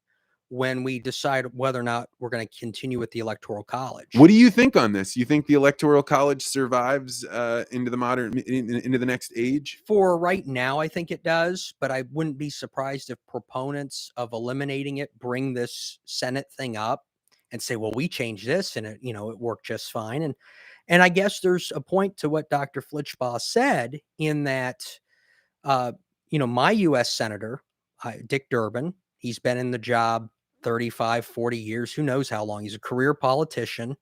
when we decide whether or not we're going to continue with the Electoral College. What do you think on this? You think the Electoral College survives into the next age? For right now, I think it does, but I wouldn't be surprised if proponents of eliminating it bring this Senate thing up and say, well, we changed this and it worked just fine. And I guess there's a point to what Dr. Flinchbaugh said in that, my U.S. Senator, Dick Durbin, he's been in the job 35, 40 years. Who knows how long? He's a career politician.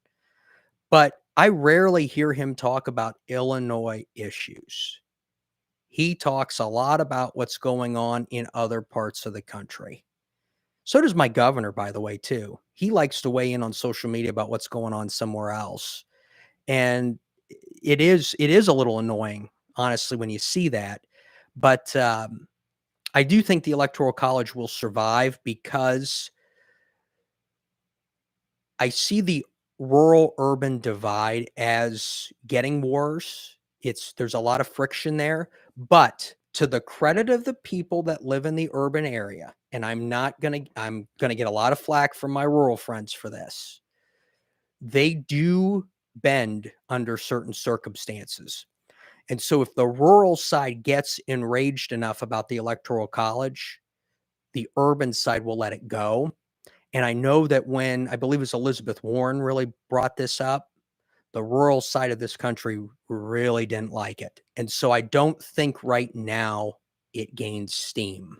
But I rarely hear him talk about Illinois issues. He talks a lot about what's going on in other parts of the country. So does my governor, by the way, too. He likes to weigh in on social media about what's going on somewhere else. And it is a little annoying, honestly, when you see that. But I do think the Electoral College will survive because I see the rural urban divide as getting worse. There's a lot of friction there, but to the credit of the people that live in the urban area, and I'm going to get a lot of flack from my rural friends for this. They do bend under certain circumstances. And so if the rural side gets enraged enough about the electoral college, the urban side will let it go. And I know that when I believe it was Elizabeth Warren really brought this up, the rural side of this country really didn't like it. And so I don't think right now it gains steam.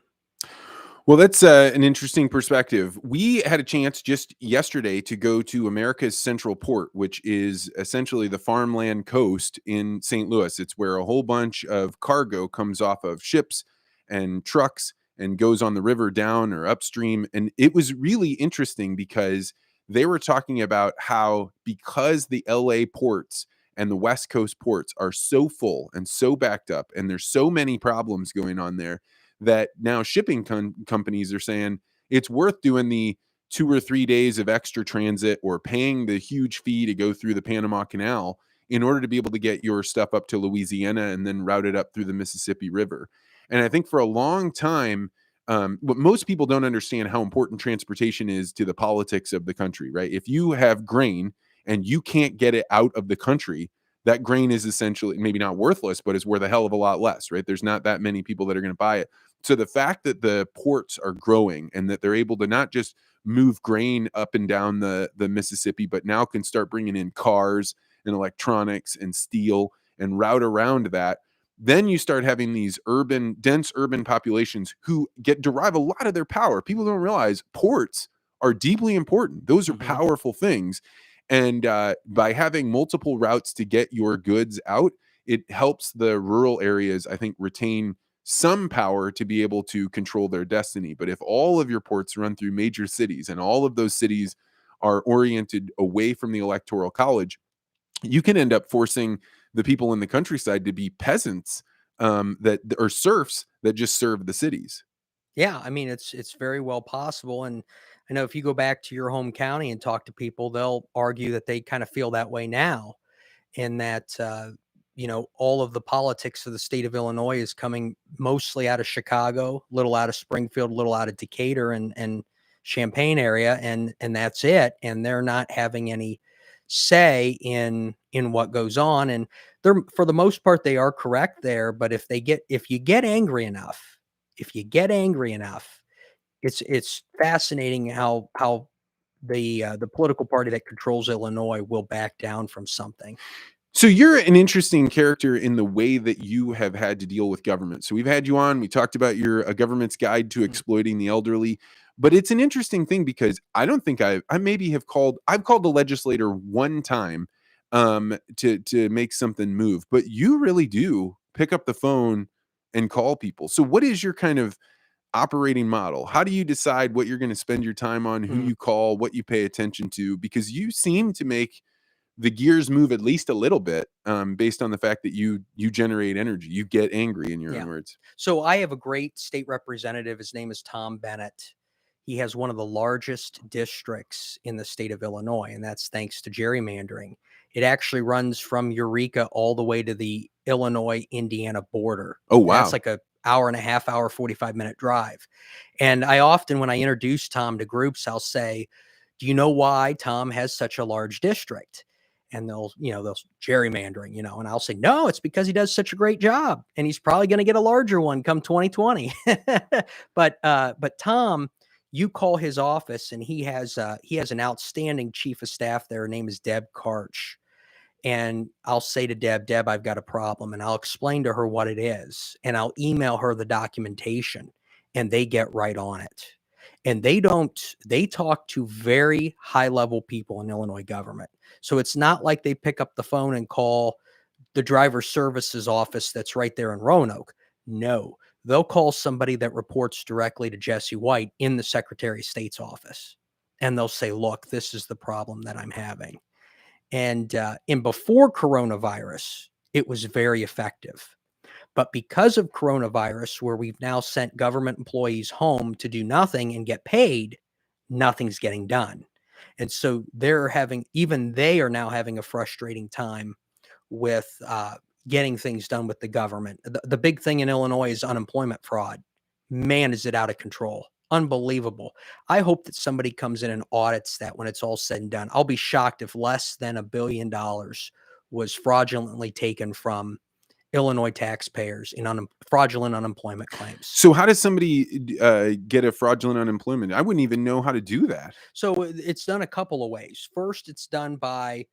Well, that's an interesting perspective. We had a chance just yesterday to go to America's Central Port, which is essentially the farmland coast in St. Louis. It's where a whole bunch of cargo comes off of ships and trucks and goes on the river down or upstream. And it was really interesting because they were talking about how, because the LA ports and the West Coast ports are so full and so backed up, and there's so many problems going on there, that now shipping companies are saying it's worth doing the 2 or 3 days of extra transit or paying the huge fee to go through the Panama Canal in order to be able to get your stuff up to Louisiana and then route it up through the Mississippi River. And I think for a long time, what most people don't understand how important transportation is to the politics of the country, right? If you have grain and you can't get it out of the country, that grain is essentially maybe not worthless, but is worth a hell of a lot less, right? There's not that many people that are going to buy it. So the fact that the ports are growing and that they're able to not just move grain up and down the Mississippi, but now can start bringing in cars and electronics and steel and route around that, then you start having these dense urban populations who derive a lot of their power. People don't realize ports are deeply important. Those are powerful things. And by having multiple routes to get your goods out, it helps the rural areas, I think, retain some power to be able to control their destiny. But if all of your ports run through major cities and all of those cities are oriented away from the electoral college, you can end up forcing the people in the countryside to be peasants, that or serfs that just serve the cities. Yeah, I mean it's very well possible, and I know if you go back to your home county and talk to people, they'll argue that they kind of feel that way now, and that all of the politics of the state of Illinois is coming mostly out of Chicago, little out of Springfield, little out of Decatur and Champaign area, and that's it, and they're not having any say in what goes on, and they're, for the most part, they are correct there. But if you get angry enough, it's fascinating how the political party that controls Illinois will back down from something. So you're an interesting character in the way that you have had to deal with government. So we've had you on, we talked about your A Government's Guide to Mm, Exploiting the Elderly, but it's an interesting thing because I don't think I maybe I've called the legislator one time to make something move, but you really do pick up the phone and call people. So what is your kind of operating model? How do you decide what you're going to spend your time on, who mm. you call, what you pay attention to? Because you seem to make the gears move at least a little bit, based on the fact that you generate energy. You get angry, in your Yeah. own words. So I have a great state representative. His name is Tom Bennett. He has one of the largest districts in the state of Illinois, and that's thanks to gerrymandering. It actually runs from Eureka all the way to the Illinois-Indiana border. Oh, And that's wow. like a hour and a half, hour, 45-minute drive. And I often, when I introduce Tom to groups, I'll say, do you know why Tom has such a large district? And they'll gerrymandering, and I'll say, no, it's because he does such a great job and he's probably going to get a larger one come 2020. But Tom, you call his office and he has an outstanding chief of staff there. Her name is Deb Karch. And I'll say to Deb, I've got a problem. And I'll explain to her what it is. And I'll email her the documentation and they get right on it. And they talk to very high level people in Illinois government. So it's not like they pick up the phone and call the driver services office that's right there in Roanoke. No, they'll call somebody that reports directly to Jesse White in the Secretary of State's office. And they'll say, look, this is the problem that I'm having. And before coronavirus, it was very effective. But because of coronavirus, where we've now sent government employees home to do nothing and get paid, nothing's getting done. And so they are now having a frustrating time with getting things done with the government. The big thing in Illinois is unemployment fraud. Man, is it out of control. Unbelievable. I hope that somebody comes in and audits that when it's all said and done. I'll be shocked if less than $1 billion was fraudulently taken from Illinois taxpayers in fraudulent unemployment claims. So how does somebody get a fraudulent unemployment? I wouldn't even know how to do that. So it's done a couple of ways. First, it's done by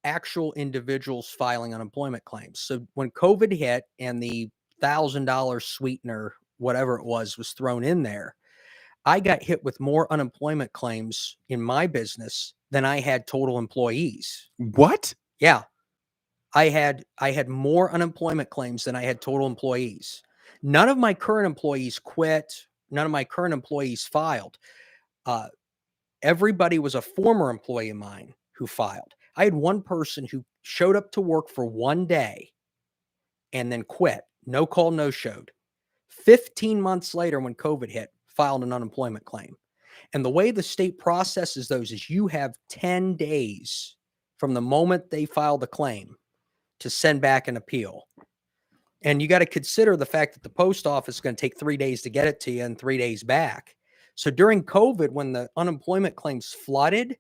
actual individuals filing unemployment claims. So when COVID hit and the $1,000 sweetener, whatever it was thrown in there, I got hit with more unemployment claims in my business than I had total employees. What? Yeah. I had more unemployment claims than I had total employees. None of my current employees quit. None of my current employees filed. Everybody was a former employee of mine who filed. I had one person who showed up to work for one day and then quit. No call, no showed. 15 months later, when COVID hit, filed an unemployment claim. And the way the state processes those is you have 10 days from the moment they file the claim to send back an appeal. And you got to consider the fact that the post office is going to take 3 days to get it to you and 3 days back. So during COVID, when the unemployment claims flooded,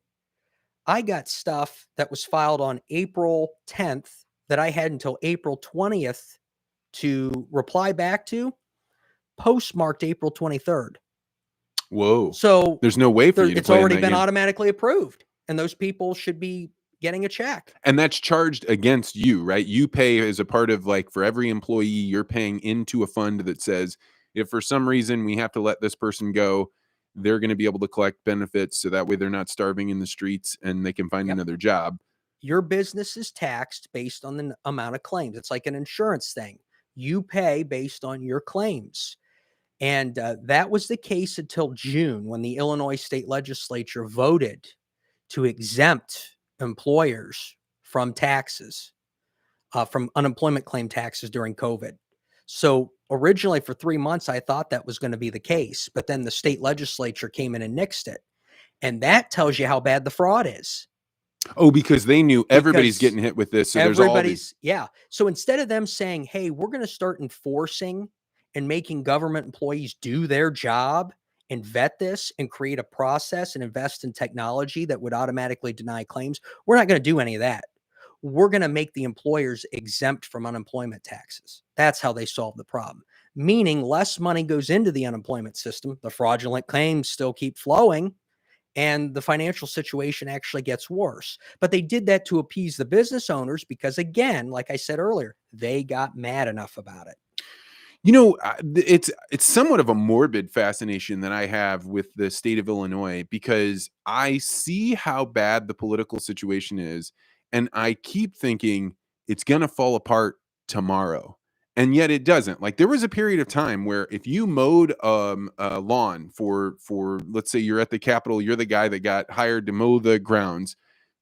I got stuff that was filed on April 10th that I had until April 20th to reply back to, postmarked April 23rd. Whoa. So there's no way for you to it's play in already that been game. automatically approved. And those people should be getting a check. And that's charged against you, right? You pay as a part of, like, for every employee, you're paying into a fund that says, if for some reason we have to let this person go, they're going to be able to collect benefits. So that way they're not starving in the streets and they can find another job. Your business is taxed based on the amount of claims. It's like an insurance thing. You pay based on your claims. And that was the case until June, when the Illinois state legislature voted to exempt employers from taxes, from unemployment claim taxes during COVID. So originally for 3 months, I thought that was going to be the case, but then the state legislature came in and nixed it. And that tells you how bad the fraud is. Oh, because they knew everybody's getting hit with this. So there's all these. Yeah. So instead of them saying, hey, we're going to start enforcing and making government employees do their job and vet this and create a process and invest in technology that would automatically deny claims, we're not going to do any of that. We're going to make the employers exempt from unemployment taxes. That's how they solve the problem. Meaning less money goes into the unemployment system. The fraudulent claims still keep flowing, and the financial situation actually gets worse. But they did that to appease the business owners because, again, like I said earlier, they got mad enough about it. You know, it's somewhat of a morbid fascination that I have with the state of Illinois, because I see how bad the political situation is, and I keep thinking it's going to fall apart tomorrow. And yet it doesn't. Like, there was a period of time where if you mowed a lawn for let's say you're at the Capitol, you're the guy that got hired to mow the grounds,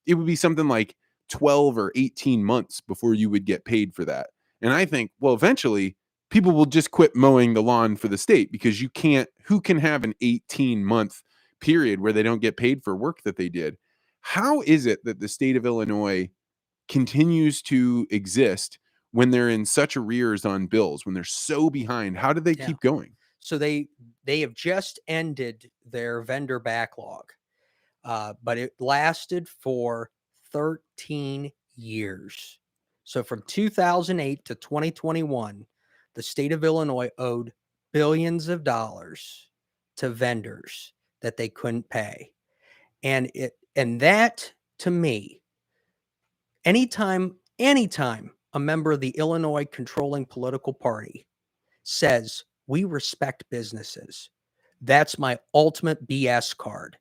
it would be something like 12 or 18 months before you would get paid for that. And I think, well, eventually people will just quit mowing the lawn for the state, because who can have an 18-month period where they don't get paid for work that they did? How is it that the state of Illinois continues to exist when they're in such arrears on bills, when they're so behind? How do they keep going? So they have just ended their vendor backlog, but it lasted for 13 years. So from 2008 to 2021, the state of Illinois owed billions of dollars to vendors that they couldn't pay. And that, to me, anytime a member of the Illinois controlling political party says we respect businesses, that's my ultimate BS card,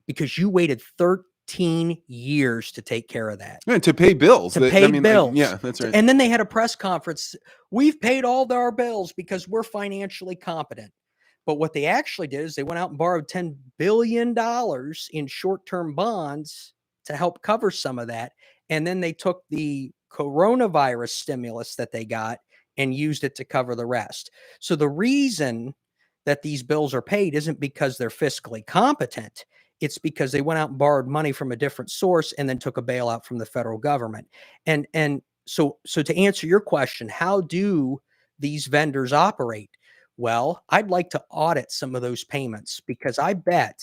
because you waited 13 years to take care of that. Yeah, to pay bills. Bills. Yeah, that's right. And then they had a press conference. We've paid all our bills because we're financially competent. But what they actually did is they went out and borrowed $10 billion in short-term bonds to help cover some of that. And then they took the coronavirus stimulus that they got and used it to cover the rest. So the reason that these bills are paid isn't because they're fiscally competent. it's because they went out and borrowed money from a different source and then took a bailout from the federal government. And so to answer your question, how do these vendors operate? Well, I'd like to audit some of those payments, because I bet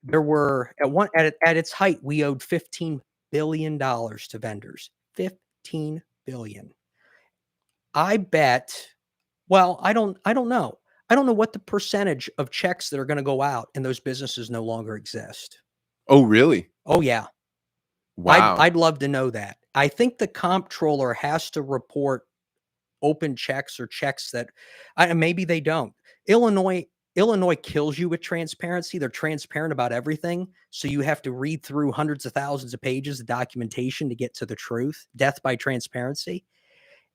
there were at its height, we owed $15 billion to vendors. 15 billion. I bet, well, I don't know. I don't know what the percentage of checks that are going to go out and those businesses no longer exist. Oh, really? Oh yeah. Wow. I'd love to know that. I think the comptroller has to report open checks or checks that maybe they don't. Illinois kills you with transparency. They're transparent about everything. So you have to read through hundreds of thousands of pages of documentation to get to the truth. Death by transparency.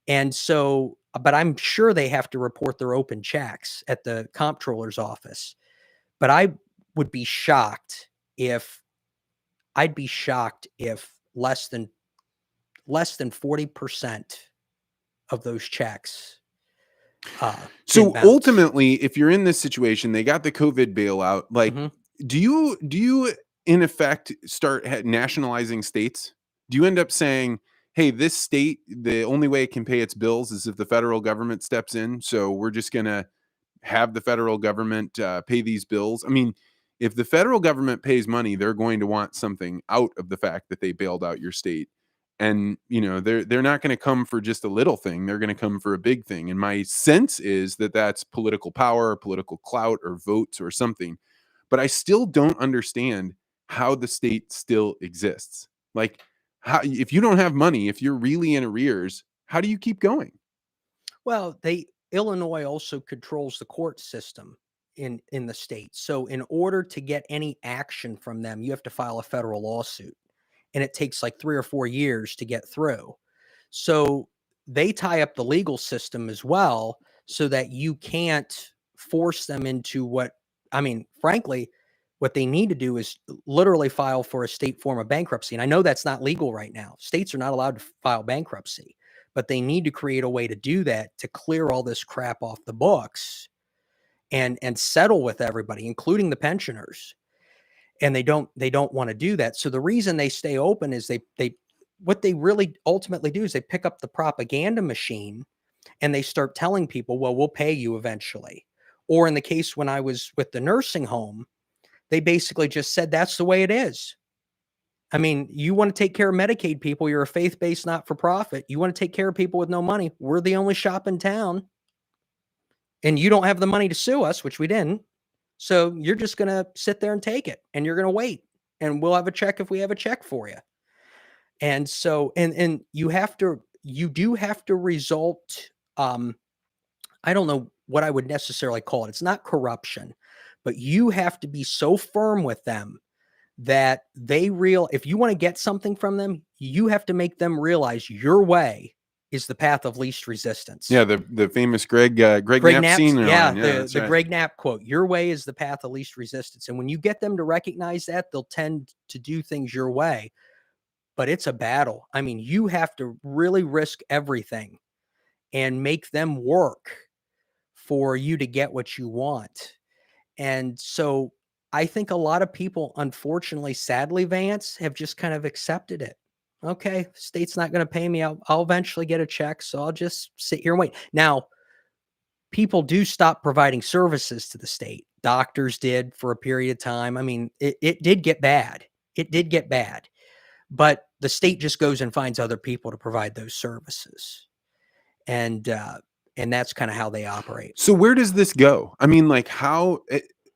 And so, but I'm sure they have to report their open checks at the comptroller's office. But would be shocked if I'd be shocked if less than 40% of those checks. So ultimately, if you're in this situation, they got the COVID bailout. Like, do you in effect start nationalizing states? Do you end up saying, hey, this state, the only way it can pay its bills is if the federal government steps in. So we're just going to have the federal government pay these bills. I mean, if the federal government pays money, they're going to want something out of the fact that they bailed out your state. And, you know, they're not going to come for just a little thing. They're going to come for a big thing. And my sense is that that's political power, political clout, or votes or something. But I still don't understand how the state still exists. Like, how, if you don't have money, if you're really in arrears, how do you keep going? Well, Illinois also controls the court system in the state. So in order to get any action from them, you have to file a federal lawsuit. And it takes like 3 or 4 years to get through. So they tie up the legal system as well, so that you can't force them into frankly, what they need to do is literally file for a state form of bankruptcy. And I know that's not legal right now. States are not allowed to file bankruptcy, but they need to create a way to do that, to clear all this crap off the books and settle with everybody, including the pensioners. And they don't want to do that. So the reason they stay open is what they really ultimately do is they pick up the propaganda machine and they start telling people, well, we'll pay you eventually. Or in the case when I was with the nursing home, they basically just said, that's the way it is. I mean, you want to take care of Medicaid people, you're a faith-based not-for-profit. You want to take care of people with no money. We're the only shop in town. And you don't have the money to sue us, which we didn't. So you're just going to sit there and take it, and you're going to wait, and we'll have a check if we have a check for you. And so, and you do have to result. I don't know what I would necessarily call it. It's not corruption, but you have to be so firm with them that if you want to get something from them, you have to make them realize your way is the path of least resistance. Yeah, the famous Greg Knapp scene. Yeah, the right. Greg Knapp quote, your way is the path of least resistance. And when you get them to recognize that, they'll tend to do things your way. But it's a battle. I mean, you have to really risk everything and make them work for you to get what you want. And so I think a lot of people, unfortunately, sadly, Vance, have just kind of accepted it. Okay, state's not going to pay me. I'll eventually get a check, so I'll just sit here and wait. Now, people do stop providing services to the state. Doctors did for a period of time. I mean, it did get bad. It did get bad. But the state just goes and finds other people to provide those services. And that's kind of how they operate. So where does this go? I mean, like how...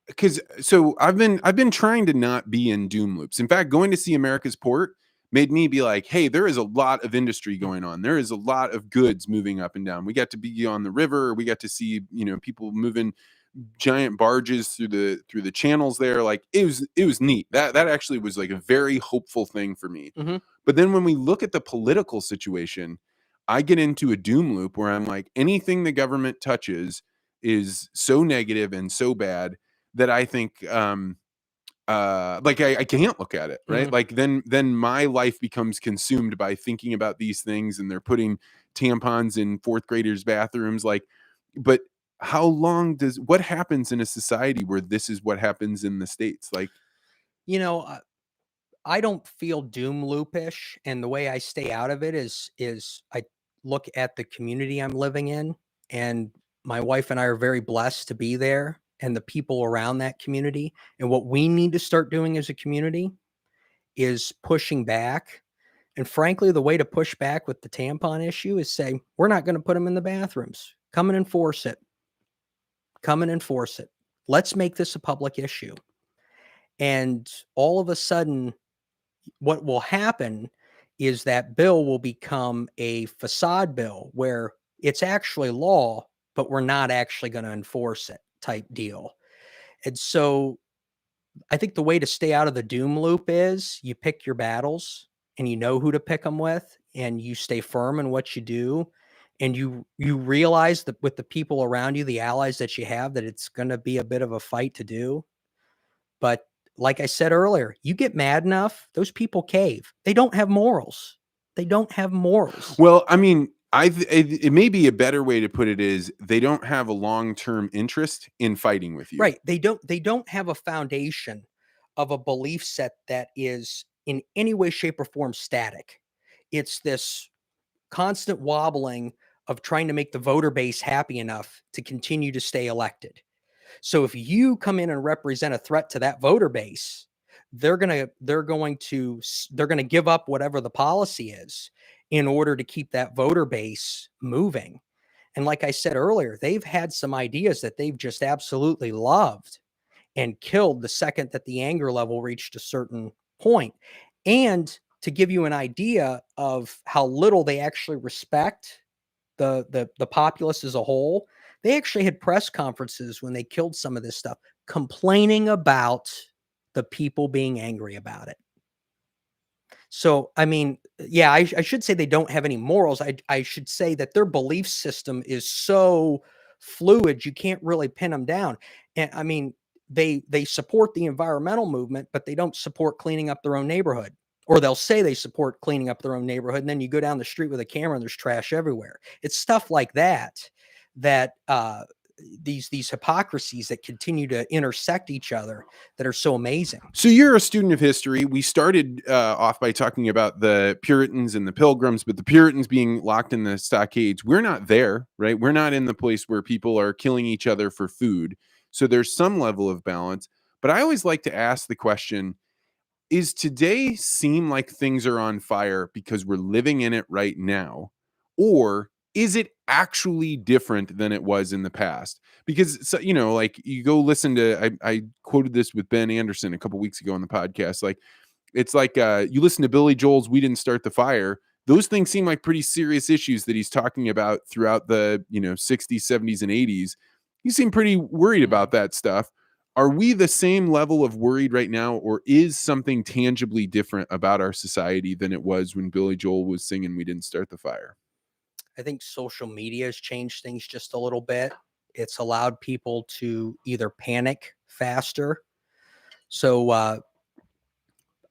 because so I've been trying to not be in doom loops. In fact, going to see America's Port made me be like, hey, there is a lot of industry going on. There is a lot of goods moving up and down. We got to be on the river. We got to see, people moving giant barges through the channels there. Like it was neat. That actually was like a very hopeful thing for me. Mm-hmm. But then when we look at the political situation, I get into a doom loop where I'm like, anything the government touches is so negative and so bad that I think like I can't look at it, right? Mm-hmm. Like then my life becomes consumed by thinking about these things, and they're putting tampons in fourth graders' bathrooms. Like, but how long what happens in a society where this is what happens in the States? Like, You know, I don't feel doom loopish, and the way I stay out of it is I look at the community I'm living in, and my wife and I are very blessed to be there, and the people around that community. And what we need to start doing as a community is pushing back. And frankly, the way to push back with the tampon issue is say, we're not going to put them in the bathrooms. Come and enforce it. Come and enforce it. Let's make this a public issue. And all of a sudden, what will happen is that bill will become a facade bill where it's actually law, but we're not actually going to enforce it type deal. And so I think the way to stay out of the doom loop is you pick your battles and you know who to pick them with, and you stay firm in what you do. And you realize that with the people around you, the allies that you have, that it's going to be a bit of a fight to do. But like I said earlier, you get mad enough, those people cave. They don't have morals. They don't have morals. Well, I mean, it may be a better way to put it is they don't have a long-term interest in fighting with you. Right. They don't have a foundation of a belief set that is in any way, shape, or form static. It's this constant wobbling of trying to make the voter base happy enough to continue to stay elected. So if you come in and represent a threat to that voter base, they're going to give up whatever the policy is in order to keep that voter base moving. And like I said earlier, they've had some ideas that they've just absolutely loved and killed the second that the anger level reached a certain point. And to give you an idea of how little they actually respect the populace as a whole, they actually had press conferences when they killed some of this stuff, complaining about the people being angry about it. So, I mean, yeah, I should say they don't have any morals. I should say that their belief system is so fluid, you can't really pin them down. And I mean, they support the environmental movement, but they don't support cleaning up their own neighborhood. Or they'll say they support cleaning up their own neighborhood, and then you go down the street with a camera and there's trash everywhere. It's stuff like that these hypocrisies that continue to intersect each other that are so amazing. So you're a student of history. We started off by talking about the Puritans and the Pilgrims, but the Puritans being locked in the stockades. We're not there, right? We're not in the place where people are killing each other for food. So there's some level of balance. But I always like to ask the question, is today seem like things are on fire because we're living in it right now? Or is it actually different than it was in the past? Because, so, you know, like you go listen to, I quoted this with Ben Anderson a couple weeks ago on the podcast. Like, it's like you listen to Billy Joel's We Didn't Start the Fire. Those things seem like pretty serious issues that he's talking about throughout the, 60s, 70s, and 80s. He seemed pretty worried about that stuff. Are we the same level of worried right now, or is something tangibly different about our society than it was when Billy Joel was singing We Didn't Start the Fire? I think social media has changed things just a little bit. It's allowed people to either panic faster. So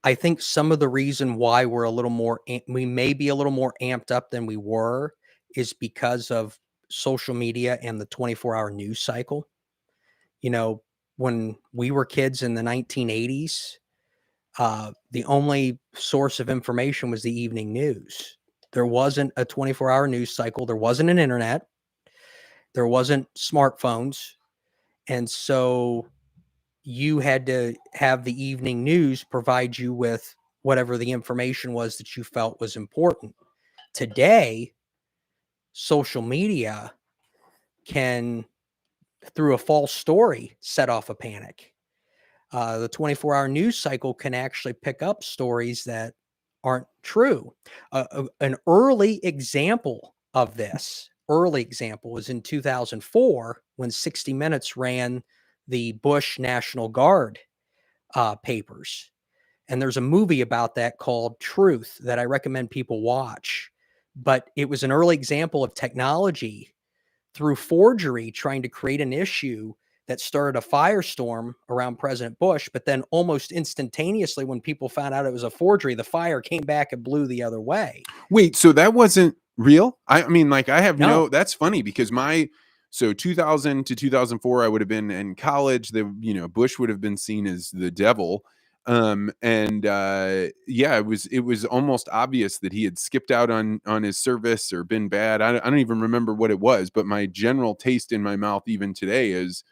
I think some of the reason why we may be a little more amped up than we were is because of social media and the 24-hour news cycle. You know, when we were kids in the 1980s, the only source of information was the evening news. There wasn't a 24-hour news cycle. There wasn't an internet. There wasn't smartphones. And so you had to have the evening news provide you with whatever the information was that you felt was important. Today, social media can, through a false story, set off a panic. The 24-hour news cycle can actually pick up stories that aren't true. An early example of this, was in 2004 when 60 Minutes ran the Bush National Guard papers. And there's a movie about that called Truth that I recommend people watch. But it was an early example of technology through forgery trying to create an issue that started a firestorm around President Bush. But then almost instantaneously, when people found out it was a forgery, the fire came back and blew the other way. Wait, so that wasn't real? I mean, like I have that's funny because so 2000 to 2004, I would have been in college. Bush would have been seen as the devil. Yeah, it was almost obvious that he had skipped out on his service or been bad. I don't even remember what it was, but my general taste in my mouth even today is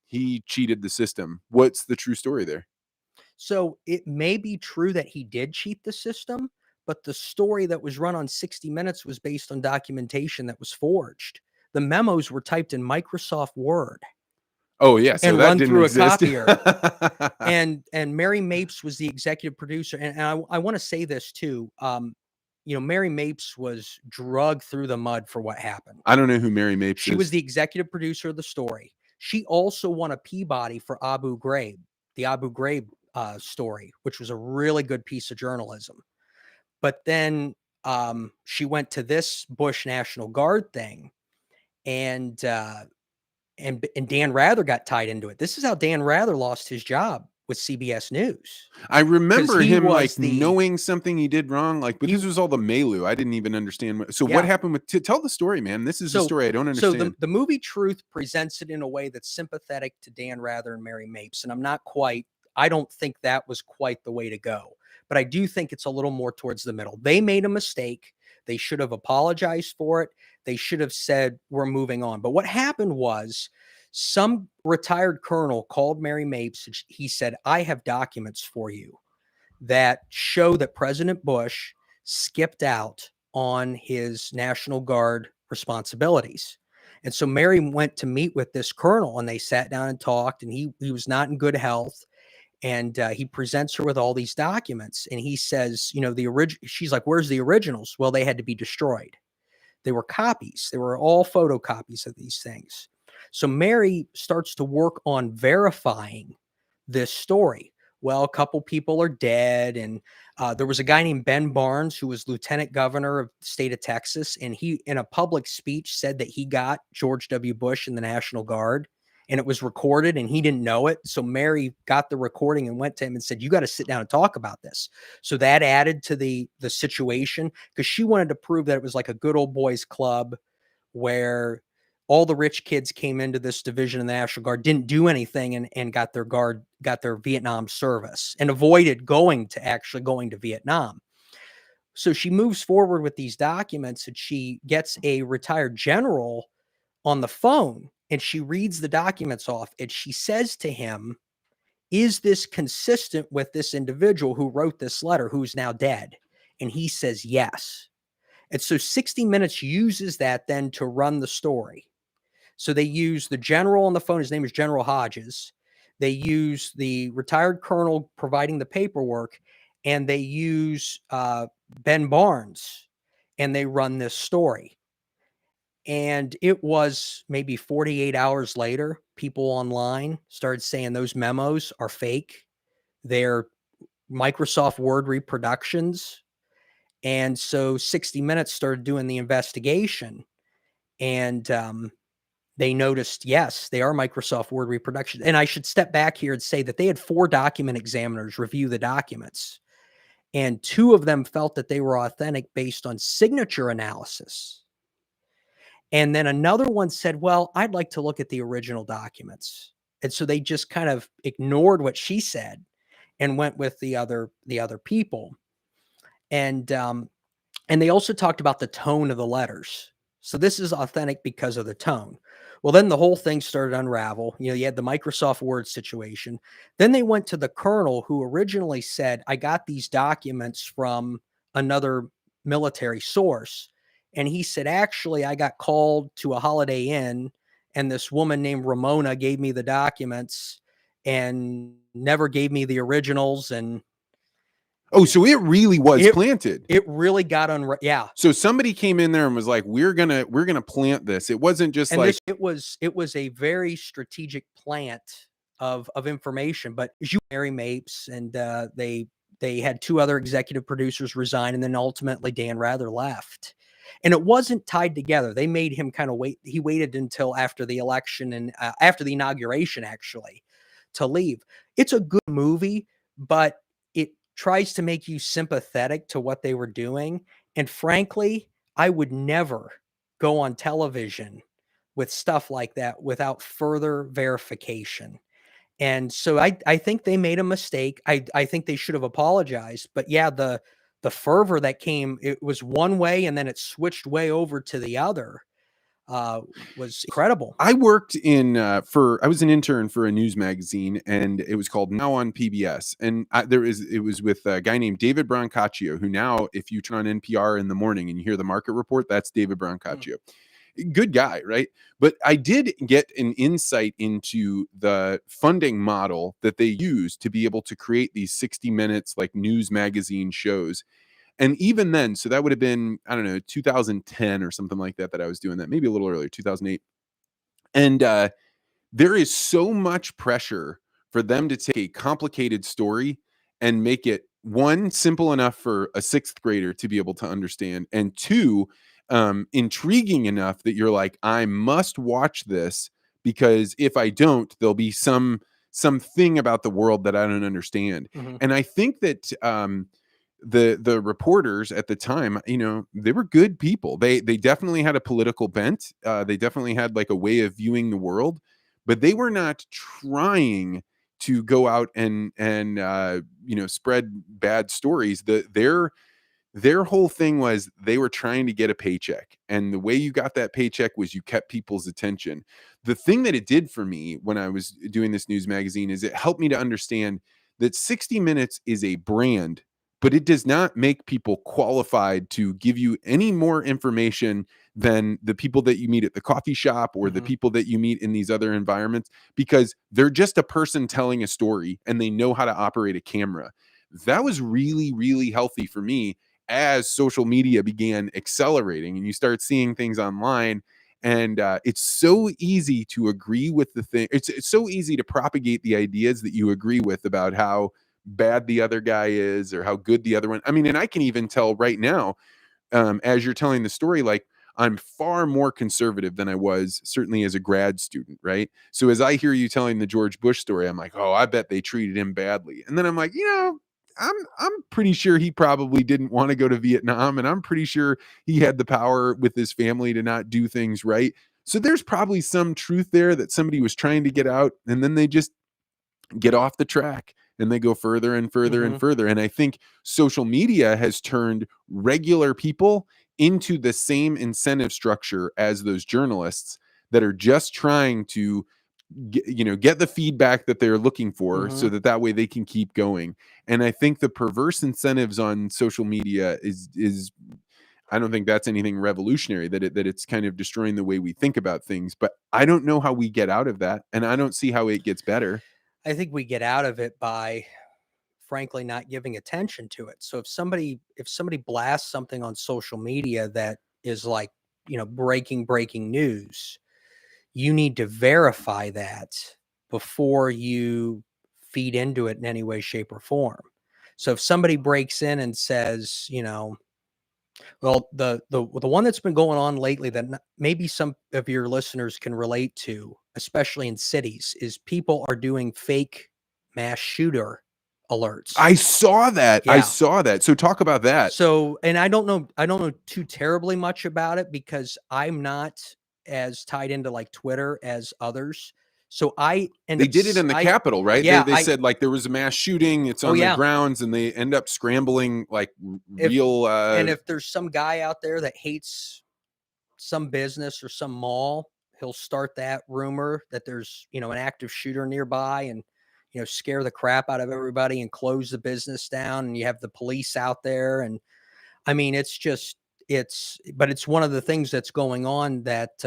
he cheated the system. What's the true story there? So it may be true that he did cheat the system, but the story that was run on 60 Minutes was based on documentation that was forged. The memos were typed in Microsoft Word Oh, yeah, so and that run didn't through a exist. copier. And Mary Mapes was the executive producer. And I want to say this too. Mary Mapes was drugged through the mud for what happened. I don't know who Mary Mapes She was is. the executive producer of the story. She also won a Peabody for the Abu Ghraib story, which was a really good piece of journalism. But then she went to this Bush National Guard thing, and Dan Rather got tied into it. This is how Dan Rather lost his job with CBS News, I because remember he him, was like, the knowing something he did wrong, like, but he this was all the Melu. I didn't even understand what, so what yeah. happened with tell the story, man. This is a So story I don't so the understand. the movie Truth presents it in a way that's sympathetic to Dan Rather and Mary Mapes, and I don't think that was quite the way to go. But I do think it's a little more towards the middle. They made a mistake. They should have apologized for it. They should have said, we're moving on. But what happened was some retired colonel called Mary Mapes. And he said, I have documents for you that show that President Bush skipped out on his National Guard responsibilities. And so Mary went to meet with this colonel, and they sat down and talked, and he was not in good health. And he presents her with all these documents, and he says, she's like, where's the originals? Well, they had to be destroyed. They were copies. They were all photocopies of these things. So Mary starts to work on verifying this story. Well, a couple people are dead, and there was a guy named Ben Barnes who was lieutenant governor of the state of Texas, and he, in a public speech, said that he got George W. Bush in the National Guard, and it was recorded, and he didn't know it. So Mary got the recording and went to him and said, "You got to sit down and talk about this." So that added to the situation, because she wanted to prove that it was like a good old boys club where all the rich kids came into this division of the National Guard, didn't do anything, and got their Vietnam service and avoided going to Vietnam. So she moves forward with these documents, and she gets a retired general on the phone, and she reads the documents off, and she says to him, is this consistent with this individual who wrote this letter, who's now dead? And he says yes. And so 60 Minutes uses that then to run the story. So they use the general on the phone. His name is General Hodges. They use the retired colonel providing the paperwork, and they use Ben Barnes, and they run this story. And it was maybe 48 hours later, people online started saying those memos are fake. They're Microsoft Word reproductions. And so 60 Minutes started doing the investigation, and they noticed, yes, they are Microsoft Word reproductions. And I should step back here and say that they had 4 document examiners review the documents, and 2 of them felt that they were authentic based on signature analysis. And then another one said, well, I'd like to look at the original documents. And so they just kind of ignored what she said and went with the other people. And they also talked about the tone of the letters. So this is authentic because of the tone. Well, then the whole thing started to unravel. You had the Microsoft Word situation. Then they went to the colonel who originally said, I got these documents from another military source. And he said, actually, I got called to a Holiday Inn, and this woman named Ramona gave me the documents and never gave me the originals. And Oh, so it really was it planted. it really got yeah. So somebody came in there and was like, we're gonna plant this. It wasn't just And like, it was a very strategic plant of information. But Mary Mapes, and they had 2 other executive producers resign, and then ultimately Dan Rather left. And it wasn't tied together. They made him kind of wait. He waited until after the election and after the inauguration, actually, to leave. It's a good movie, but it tries to make you sympathetic to what they were doing. And frankly, I would never go on television with stuff like that without further verification. And so I think they made a mistake. I think they should have apologized. But yeah, the fervor that came, it was one way and then it switched way over to the other, was incredible. I worked in I was an intern for a news magazine, and it was called Now on PBS. And it was with a guy named David Brancaccio, who now, if you turn on NPR in the morning and you hear the market report, that's David Brancaccio. Good guy, right? But I did get an insight into the funding model that they use to be able to create these 60 minutes like news magazine shows. And even then, so that would have been, I don't know, 2010 or something like that I was doing that, maybe a little earlier, 2008. And there is so much pressure for them to take a complicated story and make it, one, simple enough for a sixth grader to be able to understand, and two, intriguing enough that you're like, I must watch this, because if I don't, there'll be something about the world that I don't understand. Mm-hmm. And I think that the reporters at the time, they were good people. They definitely had a political bent. They definitely had like a way of viewing the world, but they were not trying to go out and spread bad stories. Their whole thing was they were trying to get a paycheck, and the way you got that paycheck was you kept people's attention. The thing that it did for me when I was doing this news magazine is it helped me to understand that 60 Minutes is a brand, but it does not make people qualified to give you any more information than the people that you meet at the coffee shop or the people that you meet in these other environments, because they're just a person telling a story and they know how to operate a camera. That was really, really healthy for me as social media began accelerating and you start seeing things online. And it's so easy to agree with the thing. It's so easy to propagate the ideas that you agree with about how bad the other guy is or how good the other one. I mean, and I can even tell right now, as you're telling the story, like, I'm far more conservative than I was certainly as a grad student, right? So as I hear you telling the George Bush story, I'm like, oh, I bet they treated him badly. And then I'm like, I'm pretty sure he probably didn't want to go to Vietnam, and I'm pretty sure he had the power with his family to not do things right. So there's probably some truth there that somebody was trying to get out, and then they just get off the track and they go further and further and further. And I think social media has turned regular people into the same incentive structure as those journalists that are just trying to get the feedback that they're looking for, so that way they can keep going. And I think the perverse incentives on social media is I don't think that's anything revolutionary, that it's kind of destroying the way we think about things, but I don't know how we get out of that, and I don't see how it gets better. I think we get out of it by, frankly, not giving attention to it. So if somebody blasts something on social media that is like, breaking news, you need to verify that before you feed into it in any way, shape, or form. So if somebody breaks in and says, well, the one that's been going on lately that maybe some of your listeners can relate to, especially in cities, is people are doing fake mass shooter alerts. I saw that. Yeah. I saw that. So talk about that. So, and I don't know too terribly much about it because I'm not as tied into like Twitter as others. So they did it in the Capitol, right? Yeah, they said like there was a mass shooting. It's on the grounds, and they end up scrambling like real. And if there's some guy out there that hates some business or some mall, he'll start that rumor that there's an active shooter nearby, and scare the crap out of everybody and close the business down. And you have the police out there, and I mean, but it's one of the things that's going on that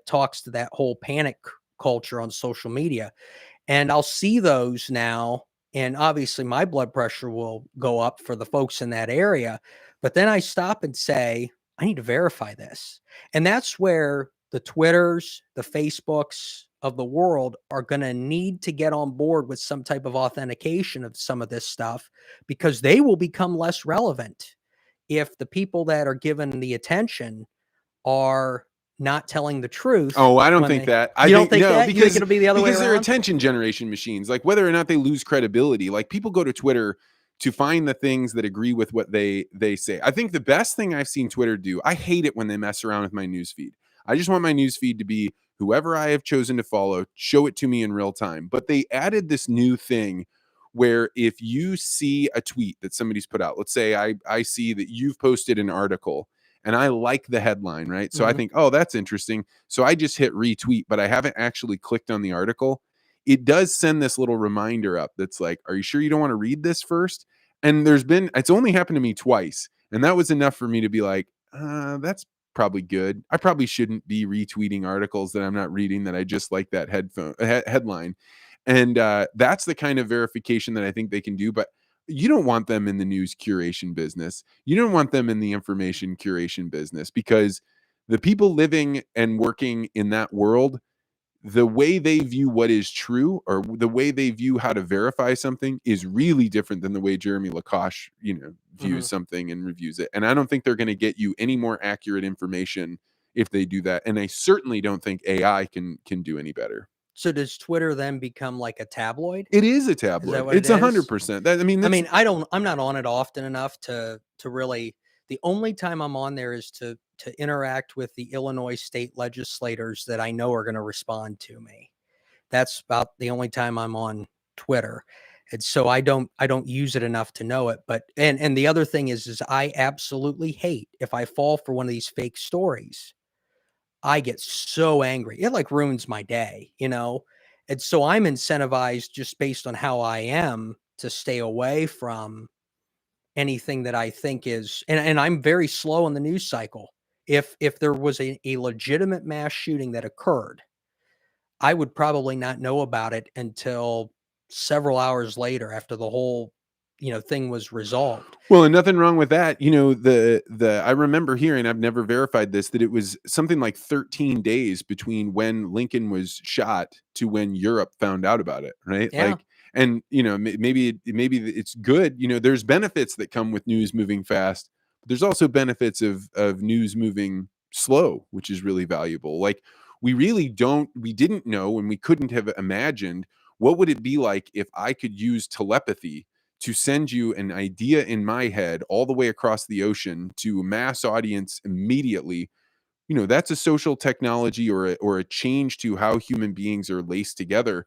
talks to that whole panic culture on social media. And I'll see those now, and obviously my blood pressure will go up for the folks in that area. But then I stop and say, I need to verify this. And that's where the Twitters, the Facebooks of the world are going to need to get on board with some type of authentication of some of this stuff, because they will become less relevant if the people that are given the attention are not telling the truth. Oh, I don't think that. You don't think that? You think it'll be the other way around? Because they're attention generation machines. Like, whether or not they lose credibility, like, people go to Twitter to find the things that agree with what they say. I think the best thing I've seen Twitter do, I hate it when they mess around with my newsfeed. I just want my news feed to be whoever I have chosen to follow, show it to me in real time. But they added this new thing where if you see a tweet that somebody's put out, let's say I see that you've posted an article and I like the headline, right? So I Mhm. think, oh, that's interesting. So I just hit retweet, but I haven't actually clicked on the article. It does send this little reminder up that's like, are you sure you don't want to read this first? And it's only happened to me twice. And that was enough for me to be like, that's probably good. I probably shouldn't be retweeting articles that I'm not reading that I just like that headline. And that's the kind of verification that I think they can do. But you don't want them in the news curation business. You don't want them in the information curation business because the people living and working in that world, the way they view what is true or the way they view how to verify something is really different than the way Jeremy LaKosh, views Mhm. something and reviews it. And I don't think they're going to get you any more accurate information if they do that. And I certainly don't think AI can do any better. So does Twitter then become like a tabloid? It is a Is that tabloid. what it It's is? 100%. That I mean, I that's mean, I'm not on it often enough to really. The only time I'm on there is to interact with the Illinois state legislators that I know are gonna respond to me. That's about the only time I'm on Twitter. And so I don't use it enough to know it, but and the other thing is I absolutely hate if I fall for one of these fake stories. I get so angry. It like ruins my day, you know? And so I'm incentivized just based on how I am to stay away from anything that I think is and I'm very slow on the news cycle. If there was a legitimate mass shooting that occurred, I would probably not know about it until several hours later after the whole, thing was resolved. Well, and nothing wrong with that. The I remember hearing, I've never verified this, that it was something like 13 days between when Lincoln was shot to when Europe found out about it, right? Yeah. Like, and maybe it's good. There's benefits that come with news moving fast, but there's also benefits of news moving slow, which is really valuable. Like, we didn't know, and we couldn't have imagined what would it be like if I could use telepathy to send you an idea in my head all the way across the ocean to a mass audience immediately. That's a social technology or a change to how human beings are laced together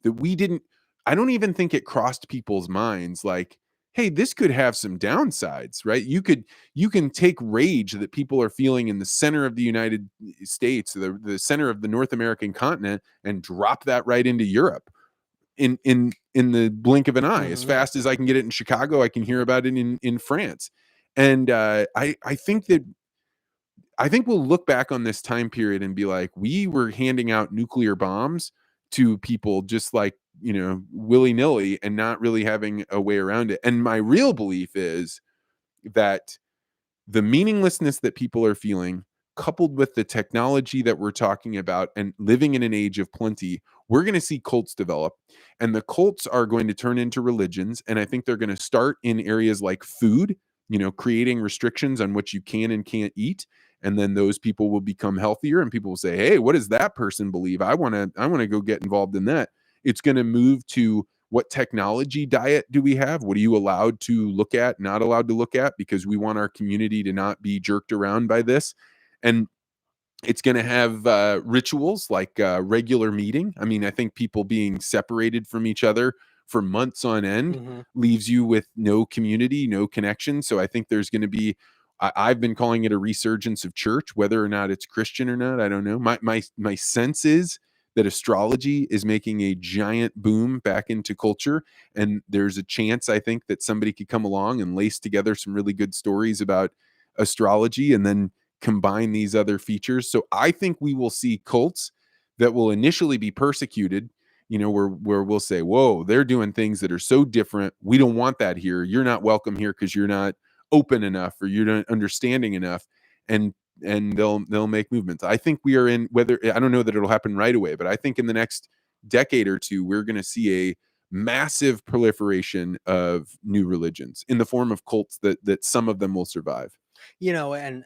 that we didn't I don't even think it crossed people's minds like, hey, this could have some downsides, right? You can take rage that people are feeling in the center of the United States, the center of the North American continent, and drop that right into Europe in the blink of an eye. As Mhm. fast as I can get it in Chicago, I can hear about it in France. And I think we'll look back on this time period and be like, we were handing out nuclear bombs to people just like, willy nilly and not really having a way around it. And my real belief is that the meaninglessness that people are feeling, coupled with the technology that we're talking about and living in an age of plenty, we're going to see cults develop. And the cults are going to turn into religions. And I think they're going to start in areas like food, creating restrictions on what you can and can't eat. And then those people will become healthier and people will say, hey, what does that person believe? I want to go get involved in that. It's going to move to what technology diet do we have? What are you allowed to look at, not allowed to look at? Because we want our community to not be jerked around by this. And it's going to have rituals like regular meeting. I mean, I think people being separated from each other for months on end Mhm. leaves you with no community, no connection. So I think there's going to be, I've been calling it a resurgence of church, whether or not it's Christian or not. I don't know. My sense is that astrology is making a giant boom back into culture. And there's a chance, I think, that somebody could come along and lace together some really good stories about astrology and then combine these other features. So I think we will see cults that will initially be persecuted, where we'll say, whoa, they're doing things that are so different. We don't want that here. You're not welcome here because you're not open enough or you're not understanding enough. And they'll make movements. I think we are in whether I don't know that it'll happen right away, but I think in the next decade or two, we're going to see a massive proliferation of new religions in the form of cults that some of them will survive. And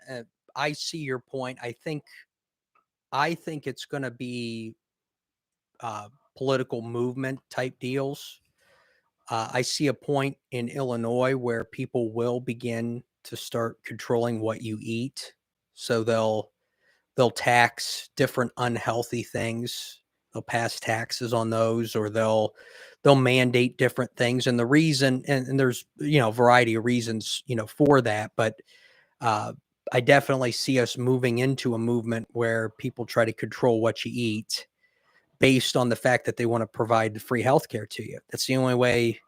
I see your point. I think it's gonna be, political movement type deals. I see a point in Illinois where people will begin to start controlling what you eat. So they'll they'll tax different unhealthy things. They'll pass taxes on those, or they'll mandate different things. And the reason, and there's, a variety of reasons, for that. But I definitely see us moving into a movement where people try to control what you eat based on the fact that they want to provide free healthcare to you. That's the only way.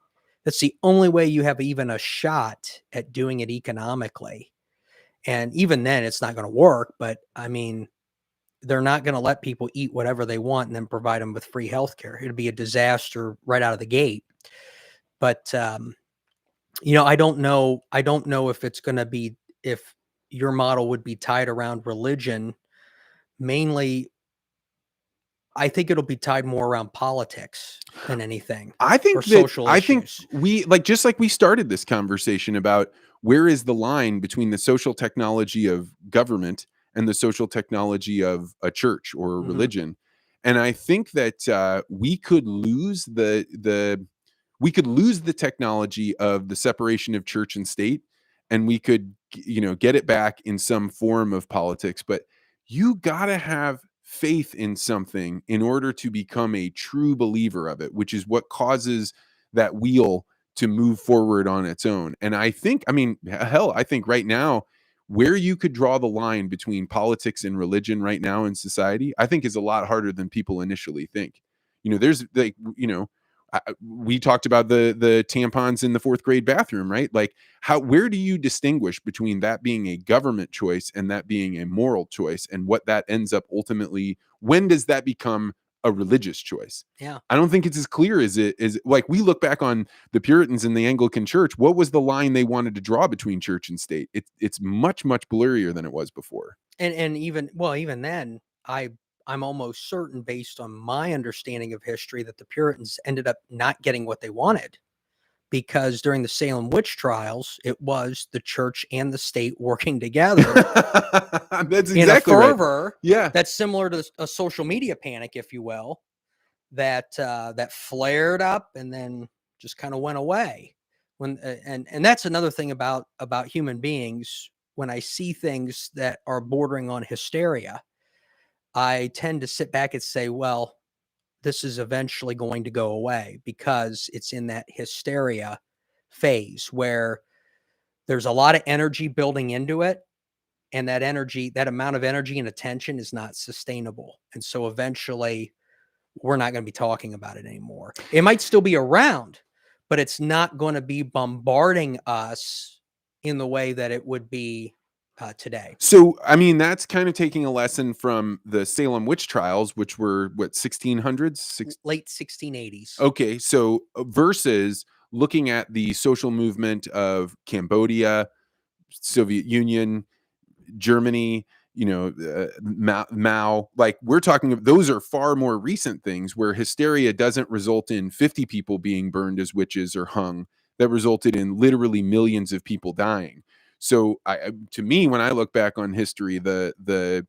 That's the only way you have even a shot at doing it economically. And even then, it's not going to work. But I mean, they're not going to let people eat whatever they want and then provide them with free healthcare. It'd be a disaster right out of the gate. But I don't know. I don't know if it's going to be, if your model would be tied around religion. Mainly, I think it'll be tied more around politics than anything, I or think social issues. we like, just like we started this conversation about where is the line between the social technology of government and the social technology of a church or a Mhm. religion. And I think that we could lose the technology of the separation of church and state, and we could get it back in some form of politics. But you got to have faith in something in order to become a true believer of it, which is what causes that wheel to move forward on its own. And I think, I mean, hell, I think right now, where you could draw the line between politics and religion right now in society, I think is a lot harder than people initially think. There's like, we talked about the tampons in the fourth grade bathroom, right? Like, where do you distinguish between that being a government choice and that being a moral choice, and what that ends up ultimately? When does that become a religious choice? Yeah. I don't think it's as clear as it is. Like, we look back on the Puritans in the Anglican Church. What was the line they wanted to draw between church and state? It's much, much blurrier than it was before. And even then, I'm almost certain, based on my understanding of history, that the Puritans ended up not getting what they wanted, because during the Salem witch trials, it was the church and the state working together That's in a exactly right. fervor Yeah. that's similar to a social media panic, if you will, that flared up and then just kind of went away. When and that's another thing about human beings. When I see things that are bordering on hysteria, I tend to sit back and say, well, this is eventually going to go away, because it's in that hysteria phase where there's a lot of energy building into it. And that amount of energy and attention is not sustainable. And so eventually we're not going to be talking about it anymore. It might still be around, but it's not going to be bombarding us in the way that it would be today. So, I mean, that's kind of taking a lesson from the Salem witch trials, which were what, 1600s? Late 1680s. Okay, so versus looking at the social movement of Cambodia, Soviet Union, Germany, Mao, like, we're talking, those are far more recent things where hysteria doesn't result in 50 people being burned as witches or hung. That resulted in literally millions of people dying. So, to me, when I look back on history, the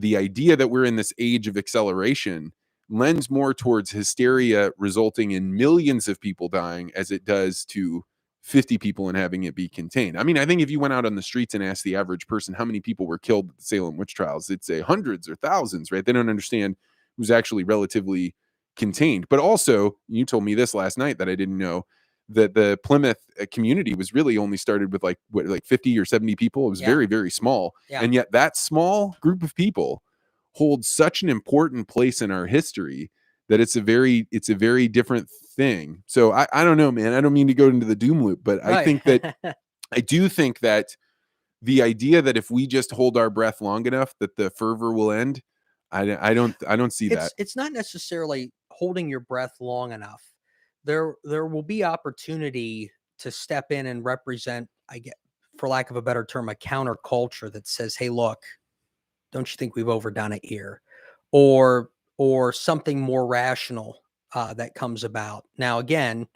idea that we're in this age of acceleration lends more towards hysteria resulting in millions of people dying as it does to 50 people and having it be contained. I mean, I think if you went out on the streets and asked the average person how many people were killed at the Salem witch trials, they'd say hundreds or thousands, right? They don't understand it was actually relatively contained. But also, you told me this last night that I didn't know, that the Plymouth community was really only started with like 50 or 70 people. It was very, very small. Yeah. And yet that small group of people holds such an important place in our history that it's a very different thing. So I don't know, man. I don't mean to go into the doom loop, but I think that I do think that the idea that if we just hold our breath long enough, that the fervor will end. I don't see that. It's not necessarily holding your breath long enough. There will be opportunity to step in and represent, I get, for lack of a better term, a counterculture that says, hey, look, don't you think we've overdone it here? Or something more rational that comes about. Now, again,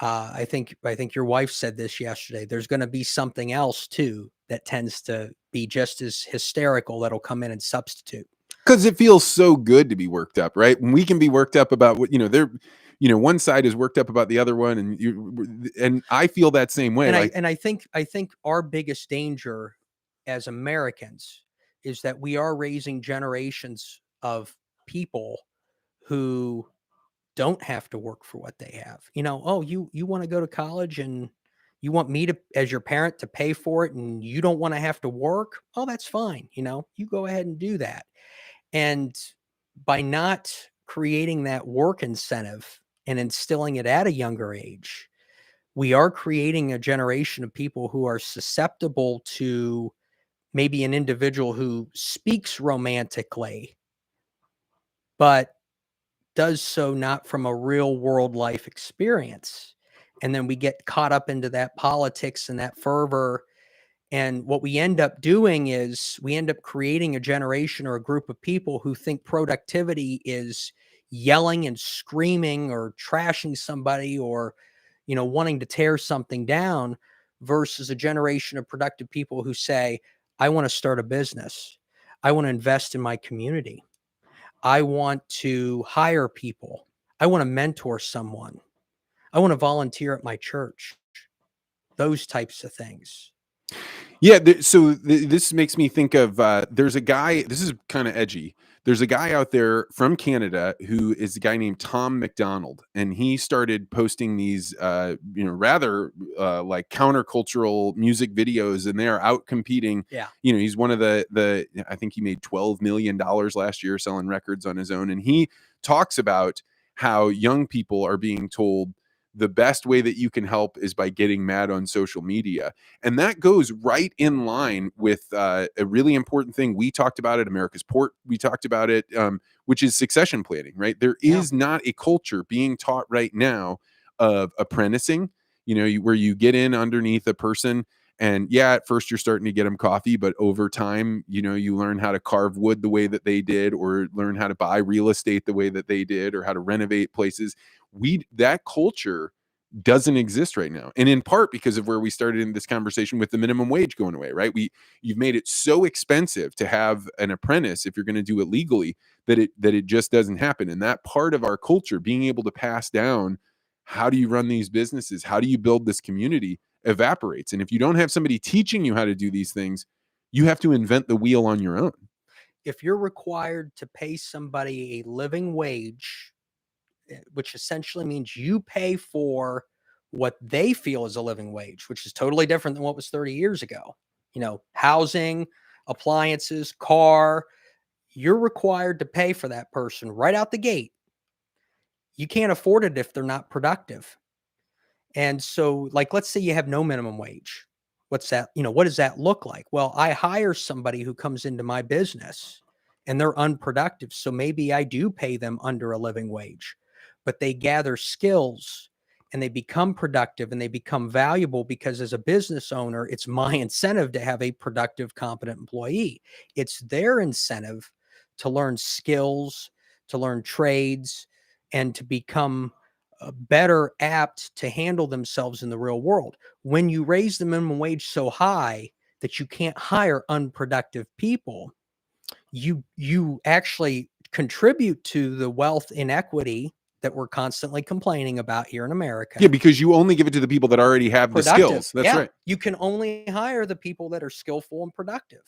I think your wife said this yesterday. There's going to be something else too that tends to be just as hysterical that'll come in and substitute. Because it feels so good to be worked up, right? When we can be worked up about what, one side is worked up about the other one, and I feel that same way. And I think our biggest danger as Americans is that we are raising generations of people who don't have to work for what they have. Oh, you want to go to college and you want me to, as your parent, to pay for it, and you don't want to have to work? Oh, that's fine. You go ahead and do that. And by not creating that work incentive and instilling it at a younger age, we are creating a generation of people who are susceptible to maybe an individual who speaks romantically, but does so not from a real world life experience. And then we get caught up into that politics and that fervor. And what we end up doing is we end up creating a generation or a group of people who think productivity is yelling and screaming or trashing somebody or, wanting to tear something down, versus a generation of productive people who say, I want to start a business. I want to invest in my community. I want to hire people. I want to mentor someone. I want to volunteer at my church. Those types of things. Yeah, this makes me think of there's a guy. This is kind of edgy. There's a guy out there from Canada who is a guy named Tom McDonald, and he started posting these, rather like countercultural music videos, and they are out competing. Yeah. He's one of the. I think he made $12 million last year selling records on his own, and he talks about how young people are being told the best way that you can help is by getting mad on social media. And that goes right in line with a really important thing. We talked about it, America's Port. We talked about it, which is succession planning, right? There is not a culture being taught right now of apprenticing, where you get in underneath a person. And at first you're starting to get them coffee, but over time, you learn how to carve wood the way that they did, or learn how to buy real estate the way that they did, or how to renovate places. That culture doesn't exist right now, and in part because of where we started in this conversation with the minimum wage going away, right? You've made it so expensive to have an apprentice if you're going to do it legally that it just doesn't happen. And that part of our culture, being able to pass down, how do you run these businesses, how do you build this community, evaporates. And if you don't have somebody teaching you how to do these things, you have to invent the wheel on your own. If you're required to pay somebody a living wage, which essentially means you pay for what they feel is a living wage, which is totally different than what was 30 years ago. Housing, appliances, car, you're required to pay for that person right out the gate. You can't afford it if they're not productive. And so, like, let's say you have no minimum wage. What's that? What does that look like? Well, I hire somebody who comes into my business and they're unproductive. So maybe I do pay them under a living wage, but they gather skills and they become productive and they become valuable, because as a business owner, it's my incentive to have a productive, competent employee. It's their incentive to learn skills, to learn trades, and to become better apt to handle themselves in the real world. When you raise the minimum wage so high that you can't hire unproductive people, you actually contribute to the wealth inequity that we're constantly complaining about here in America. Yeah, because you only give it to the people that already have the skills. That's right. You can only hire the people that are skillful and productive.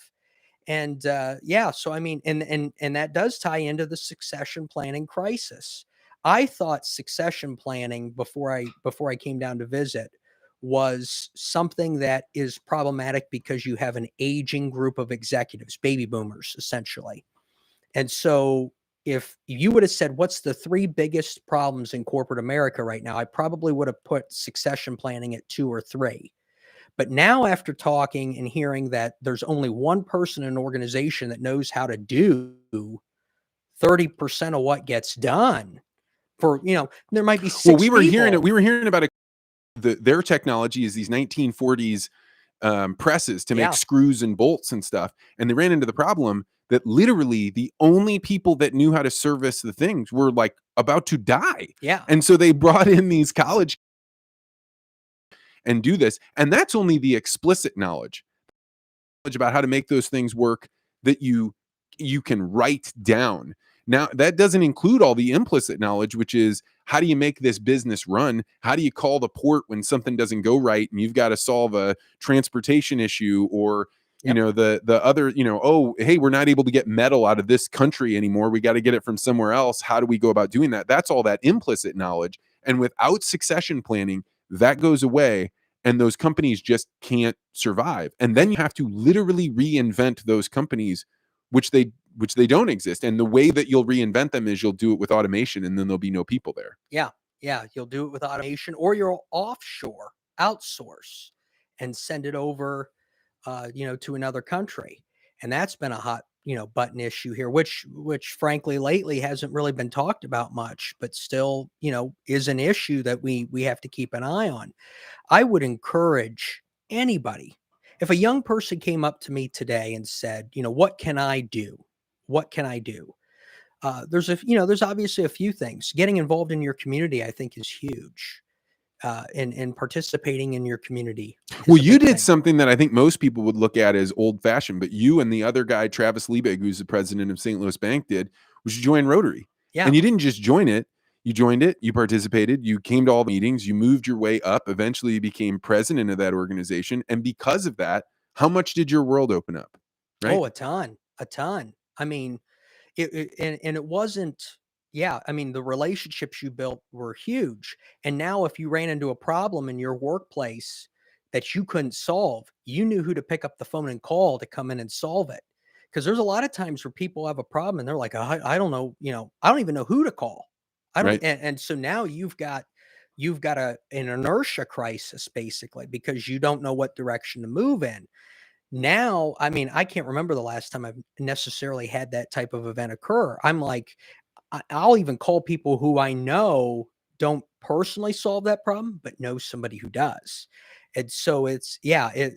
And so I mean, and that does tie into the succession planning crisis. I thought succession planning before I came down to visit was something that is problematic because you have an aging group of executives, baby boomers, essentially. And so if you would have said, what's the 3 biggest problems in corporate America right now, I probably would have put succession planning at 2 or 3. But now, after talking and hearing that there's only one person in an organization that knows how to do 30% of what gets done, there might be 6 Well, we were people. hearing about their technology is these 1940s presses to make screws and bolts and stuff. And they ran into the problem that literally the only people that knew how to service the things were like about to die. Yeah. And so they brought in these college and do this. And that's only the explicit knowledge about how to make those things work that you can write down. Now, that doesn't include all the implicit knowledge, which is how do you make this business run? How do you call the port when something doesn't go right and you've got to solve a transportation issue, or You know, the other, you know, oh, hey, we're not able to get metal out of this country anymore. We got to get it from somewhere else. How do we go about doing that? That's all that implicit knowledge. And without succession planning, that goes away and those companies just can't survive. And then you have to literally reinvent those companies, which they don't exist. And the way that you'll reinvent them is you'll do it with automation, and then there'll be no people there. Yeah. Yeah. You'll do it with automation, or you'll offshore, outsource, and send it over, to another country. And that's been a hot, button issue here, which frankly lately hasn't really been talked about much, but still, is an issue that we have to keep an eye on. I would encourage anybody, if a young person came up to me today and said, what can I do? What can I do? There's obviously a few things. Getting involved in your community, I think, is huge. And participating in your community. Well, you did something that I think most people would look at as old fashioned, but you and the other guy, Travis Liebig, who's the president of St. Louis Bank, did, was you join Rotary. Yeah. And you didn't just join it. You joined it, you participated, you came to all the meetings, you moved your way up. Eventually you became president of that organization. And because of that, how much did your world open up? Right? Oh, a ton. I mean, it wasn't, the relationships you built were huge. And now if you ran into a problem in your workplace that you couldn't solve, you knew who to pick up the phone and call to come in and solve it. Because there's a lot of times where people have a problem and they're like, I don't know, I don't even know who to call. I don't, Right. and so now you've got an inertia crisis basically, because you don't know what direction to move in. Now, I mean, I can't remember the last time I've necessarily had that type of event occur. I'm like, I'll even call people who I know don't personally solve that problem, but know somebody who does. And so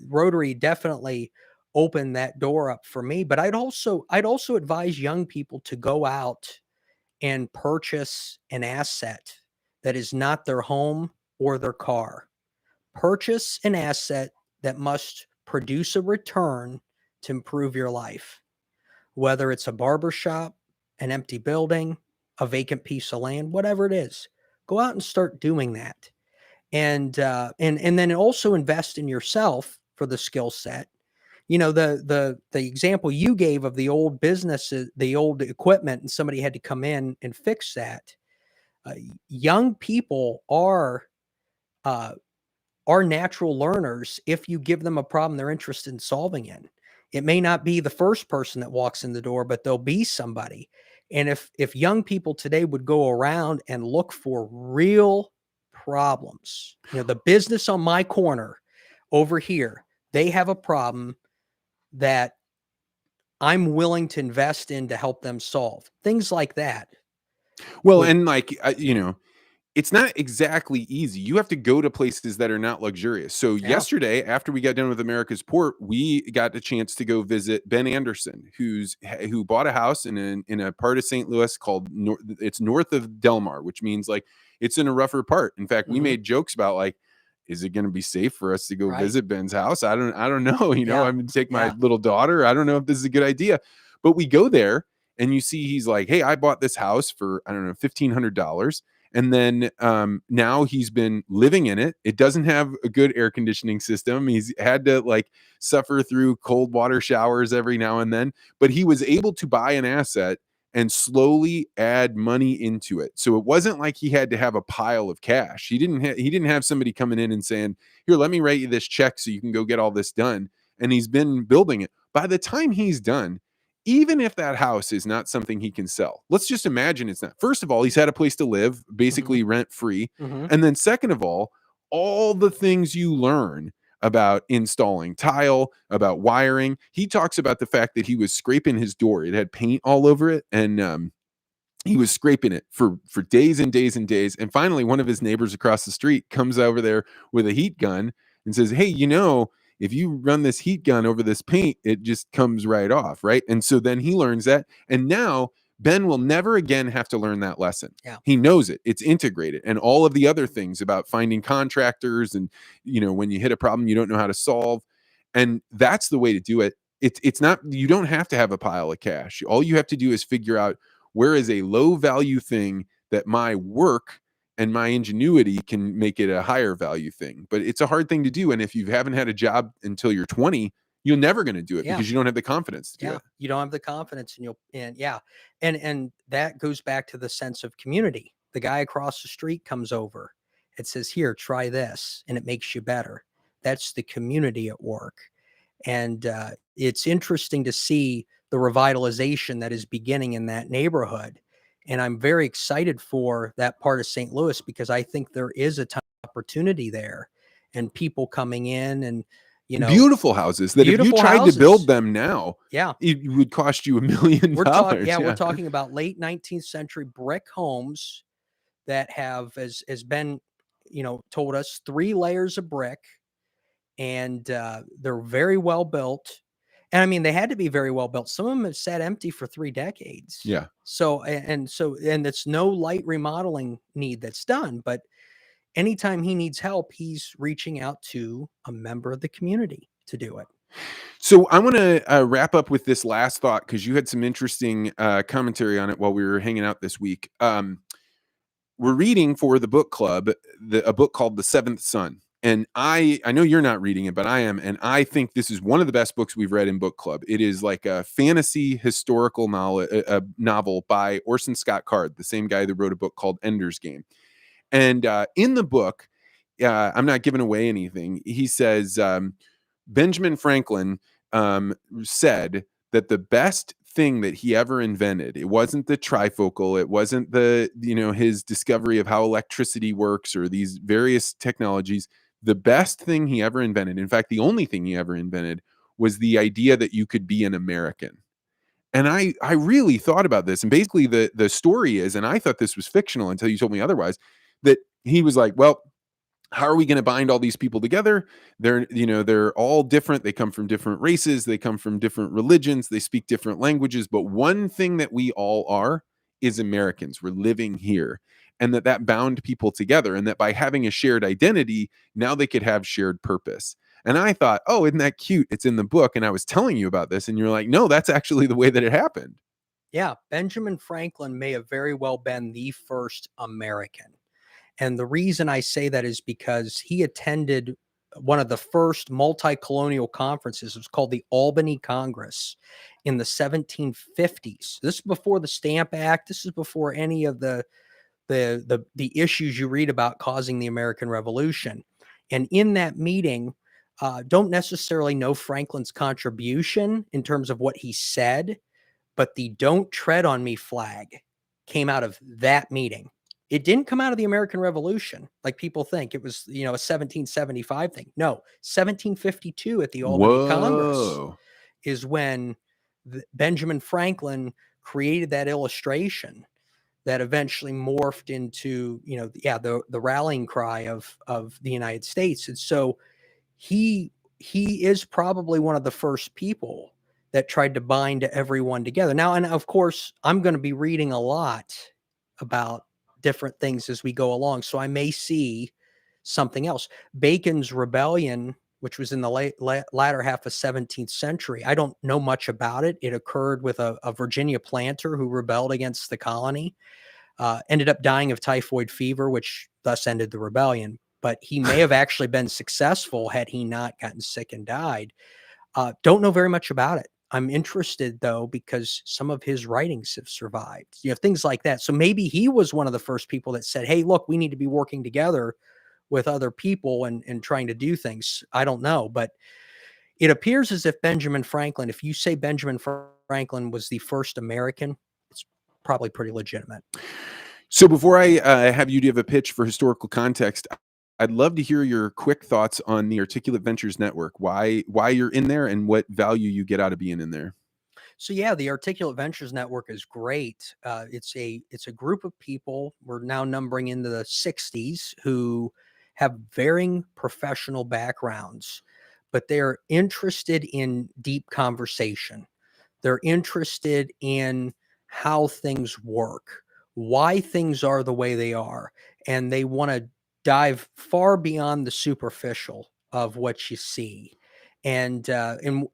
Rotary definitely opened that door up for me. But I'd also advise young people to go out and purchase an asset that is not their home or their car. Purchase an asset that must produce a return to improve your life, whether it's a barber shop, an empty building, a vacant piece of land, whatever it is. Go out and start doing that. And then also invest in yourself for the skill set. The example you gave of the old businesses, the old equipment, and somebody had to come in and fix that. Young people are natural learners if you give them a problem they're interested in solving it. It may not be the first person that walks in the door, but there'll be somebody. And if young people today would go around and look for real problems, the business on my corner over here, they have a problem that I'm willing to invest in to help them solve. Things like that. Well, and it's not exactly easy. You have to go to places that are not luxurious. So yesterday, after we got done with America's Port, we got a chance to go visit Ben Anderson, who bought a house in a part of St. Louis called it's north of Del Mar, which means like it's in a rougher part. In fact, we made jokes about like, is it going to be safe for us to go visit Ben's house? I don't know. I'm going to take my little daughter. I don't know if this is a good idea, but we go there and you see he's like, hey, I bought this house for, I don't know, $1,500. And then now he's been living in it. It doesn't have a good air conditioning system. He's had to like suffer through cold water showers every now and then, but he was able to buy an asset and slowly add money into it. So it wasn't like he had to have a pile of cash. He didn't have somebody coming in and saying, here, let me write you this check so you can go get all this done. And he's been building it. By the time he's done, even if that house is not something he can sell, let's just imagine it's not. First of all, he's had a place to live, basically rent free. And then second of all the things you learn about installing tile, about wiring. He talks about the fact that he was scraping his door. It had paint all over it. And he was scraping it for days and days and days. And finally, one of his neighbors across the street comes over there with a heat gun and says, hey, if you run this heat gun over this paint, it just comes right off, right? And so then he learns that. And now Ben will never again have to learn that lesson. Yeah. He knows it. It's integrated. And all of the other things about finding contractors and, when you hit a problem you don't know how to solve. And that's the way to do it. It's not, you don't have to have a pile of cash. All you have to do is figure out where is a low value thing that my work and my ingenuity can make it a higher value thing. But it's a hard thing to do. And if you haven't had a job until you're 20, you're never going to do it Yeah. because you don't have the confidence to do Yeah. it. You don't have the confidence, and that goes back to the sense of community. The guy across the street comes over. It says, "Here, try this," and it makes you better. That's the community at work. And it's interesting to see the revitalization that is beginning in that neighborhood. And I'm very excited for that part of St. Louis because I think there is a ton of opportunity there and people coming in and, Beautiful houses that if you beautiful tried to build houses. them now, Yeah. it would cost you $1 million. We're Yeah. talking about late 19th century brick homes that have, as Ben, told us, 3 layers of brick, and they're very well built. And I mean, they had to be very well built. Some of them have sat empty for 3 decades. Yeah. So, and it's no light remodeling need that's done, but anytime he needs help, he's reaching out to a member of the community to do it. So I want to wrap up with this last thought because you had some interesting commentary on it while we were hanging out this week. We're reading for the book club a book called The Seventh Son. And I know you're not reading it, but I am. And I think this is one of the best books we've read in book club. It is like a fantasy historical novel by Orson Scott Card, the same guy that wrote a book called Ender's Game. And in the book, I'm not giving away anything. He says, Benjamin Franklin said that the best thing that he ever invented, it wasn't the trifocal, it wasn't his discovery of how electricity works or these various technologies. The best thing he ever invented, in fact, the only thing he ever invented, was the idea that you could be an American. And I really thought about this. And basically the story is, and I thought this was fictional until you told me otherwise, that he was like, well, how are we going to bind all these people together? They're all different. They come from different races. They come from different religions. They speak different languages. But one thing that we all are is Americans. We're living here. And that bound people together. And that by having a shared identity, now they could have shared purpose. And I thought, oh, isn't that cute? It's in the book. And I was telling you about this. And you're like, no, that's actually the way that it happened. Yeah. Benjamin Franklin may have very well been the first American. And the reason I say that is because he attended one of the first multi-colonial conferences. It was called the Albany Congress in the 1750s. This is before the Stamp Act. This is before any of the issues you read about causing the American Revolution. And in that meeting, don't necessarily know Franklin's contribution in terms of what he said, but the "Don't Tread on Me" flag came out of that meeting. It didn't come out of the American Revolution like people think. It was, a 1775 thing. No, 1752 at the Albany Congress is when Benjamin Franklin created that illustration that eventually morphed into, the rallying cry of the United States. And so he is probably one of the first people that tried to bind everyone together. Now, and of course, I'm going to be reading a lot about different things as we go along. So I may see something else. Bacon's rebellion, which was in the latter half of 17th century. I don't know much about it. It occurred with a Virginia planter who rebelled against the colony, ended up dying of typhoid fever, which thus ended the rebellion. But he may have actually been successful had he not gotten sick and died. Don't know very much about it. I'm interested, though, because some of his writings have survived, things like that. So maybe he was one of the first people that said, hey, look, we need to be working together with other people and trying to do things. I don't know. But it appears as if Benjamin Franklin, if you say Benjamin Franklin was the first American, it's probably pretty legitimate. So before I have you give a pitch for historical context, I'd love to hear your quick thoughts on the Articulate Ventures Network, why you're in there and what value you get out of being in there. So yeah, the Articulate Ventures Network is great. It's a group of people, we're now numbering into the 60s, who have varying professional backgrounds, but they're interested in deep conversation. They're interested in how things work, why things are the way they are, and they want to dive far beyond the superficial of what you see. And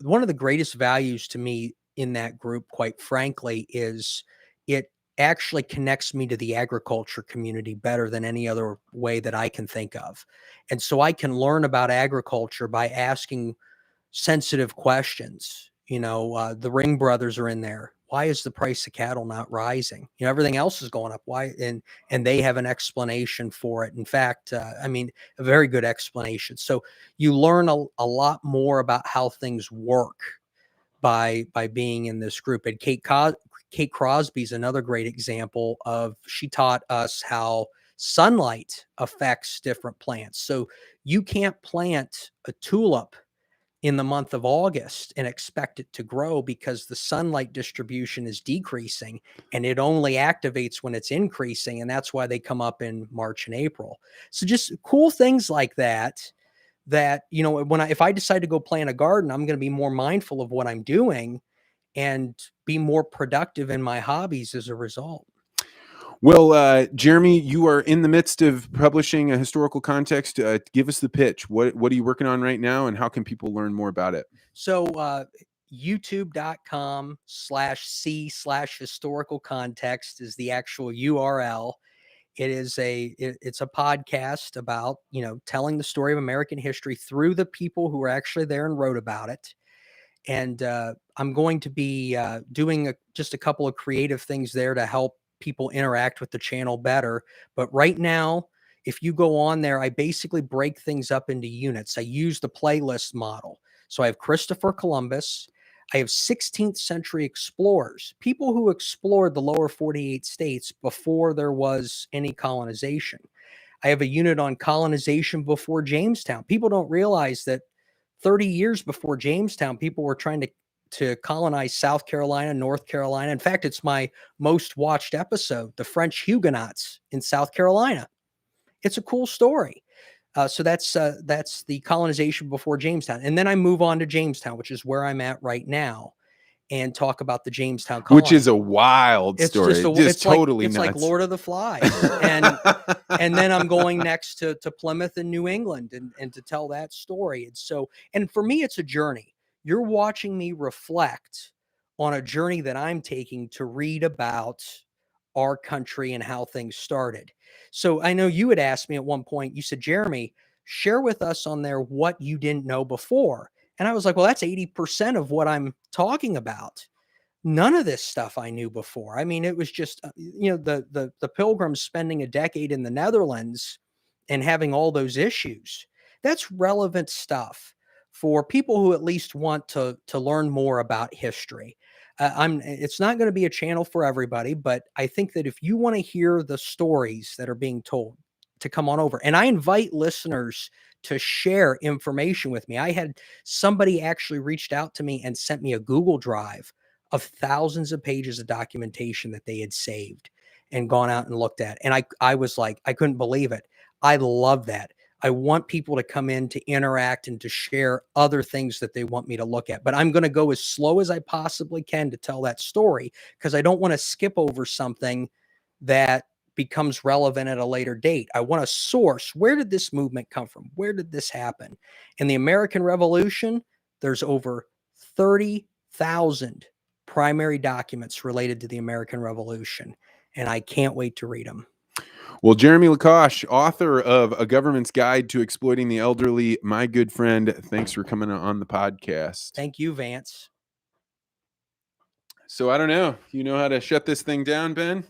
one of the greatest values to me in that group, quite frankly, is it actually connects me to the agriculture community better than any other way that I can think of. And so I can learn about agriculture by asking sensitive questions. The Ring brothers are in there. Why is the price of cattle not rising? Everything else is going up. Why? And they have an explanation for it. In fact, a very good explanation. So you learn a lot more about how things work by being in this group. And Kate Crosby's another great example of, she taught us how sunlight affects different plants. So you can't plant a tulip in the month of August and expect it to grow, because the sunlight distribution is decreasing and it only activates when it's increasing. And that's why they come up in March and April. So just cool things like that, if I decide to go plant a garden, I'm going to be more mindful of what I'm doing and be more productive in my hobbies as a result. Well, Jeremy, you are in the midst of publishing a historical context. Give us the pitch. What are you working on right now, and how can people learn more about it? So youtube.com/c/historical context is the actual URL. It's a podcast about, telling the story of American history through the people who were actually there and wrote about it. And I'm going to be doing just a couple of creative things there to help people interact with the channel better. But right now, if you go on there, I basically break things up into units. I use the playlist model. So I have Christopher Columbus. I have 16th century explorers, people who explored the lower 48 states before there was any colonization. I have a unit on colonization before Jamestown. People don't realize that 30 years before Jamestown, people were trying to colonize South Carolina, North Carolina. In fact, it's my most watched episode, The French Huguenots in South Carolina. It's a cool story. So that's the colonization before Jamestown. And then I move on to Jamestown, which is where I'm at right now, and talk about the Jamestown colony. Which is a wild story. It's totally nuts. Like Lord of the Flies. And then I'm going next to Plymouth and New England and to tell that story. And for me, it's a journey. You're watching me reflect on a journey that I'm taking to read about our country and how things started. So I know you had asked me at one point, you said, Jeremy, share with us on there what you didn't know before. And I was like, well, that's 80% of what I'm talking about. None of this stuff I knew before. I mean, it was just, the Pilgrims spending a decade in the Netherlands and having all those issues. That's relevant stuff for people who at least want to learn more about history. It's not going to be a channel for everybody, but I think that if you want to hear the stories that are being told, to come on over. And I invite listeners to share information with me. I had somebody actually reached out to me and sent me a Google Drive of thousands of pages of documentation that they had saved and gone out and looked at. And I was like, I couldn't believe it. I love that. I want people to come in to interact and to share other things that they want me to look at. But I'm going to go as slow as I possibly can to tell that story, because I don't want to skip over something that becomes relevant at a later date. I want to source, where did this movement come from? Where did this happen? In the American Revolution, there's over 30,000 primary documents related to the American Revolution, and I can't wait to read them. Well, Jeremy LaKosh, author of A Government's Guide to Exploiting the Elderly, my good friend, thanks for coming on the podcast. Thank you, Vance. So I don't know. You know how to shut this thing down, Ben?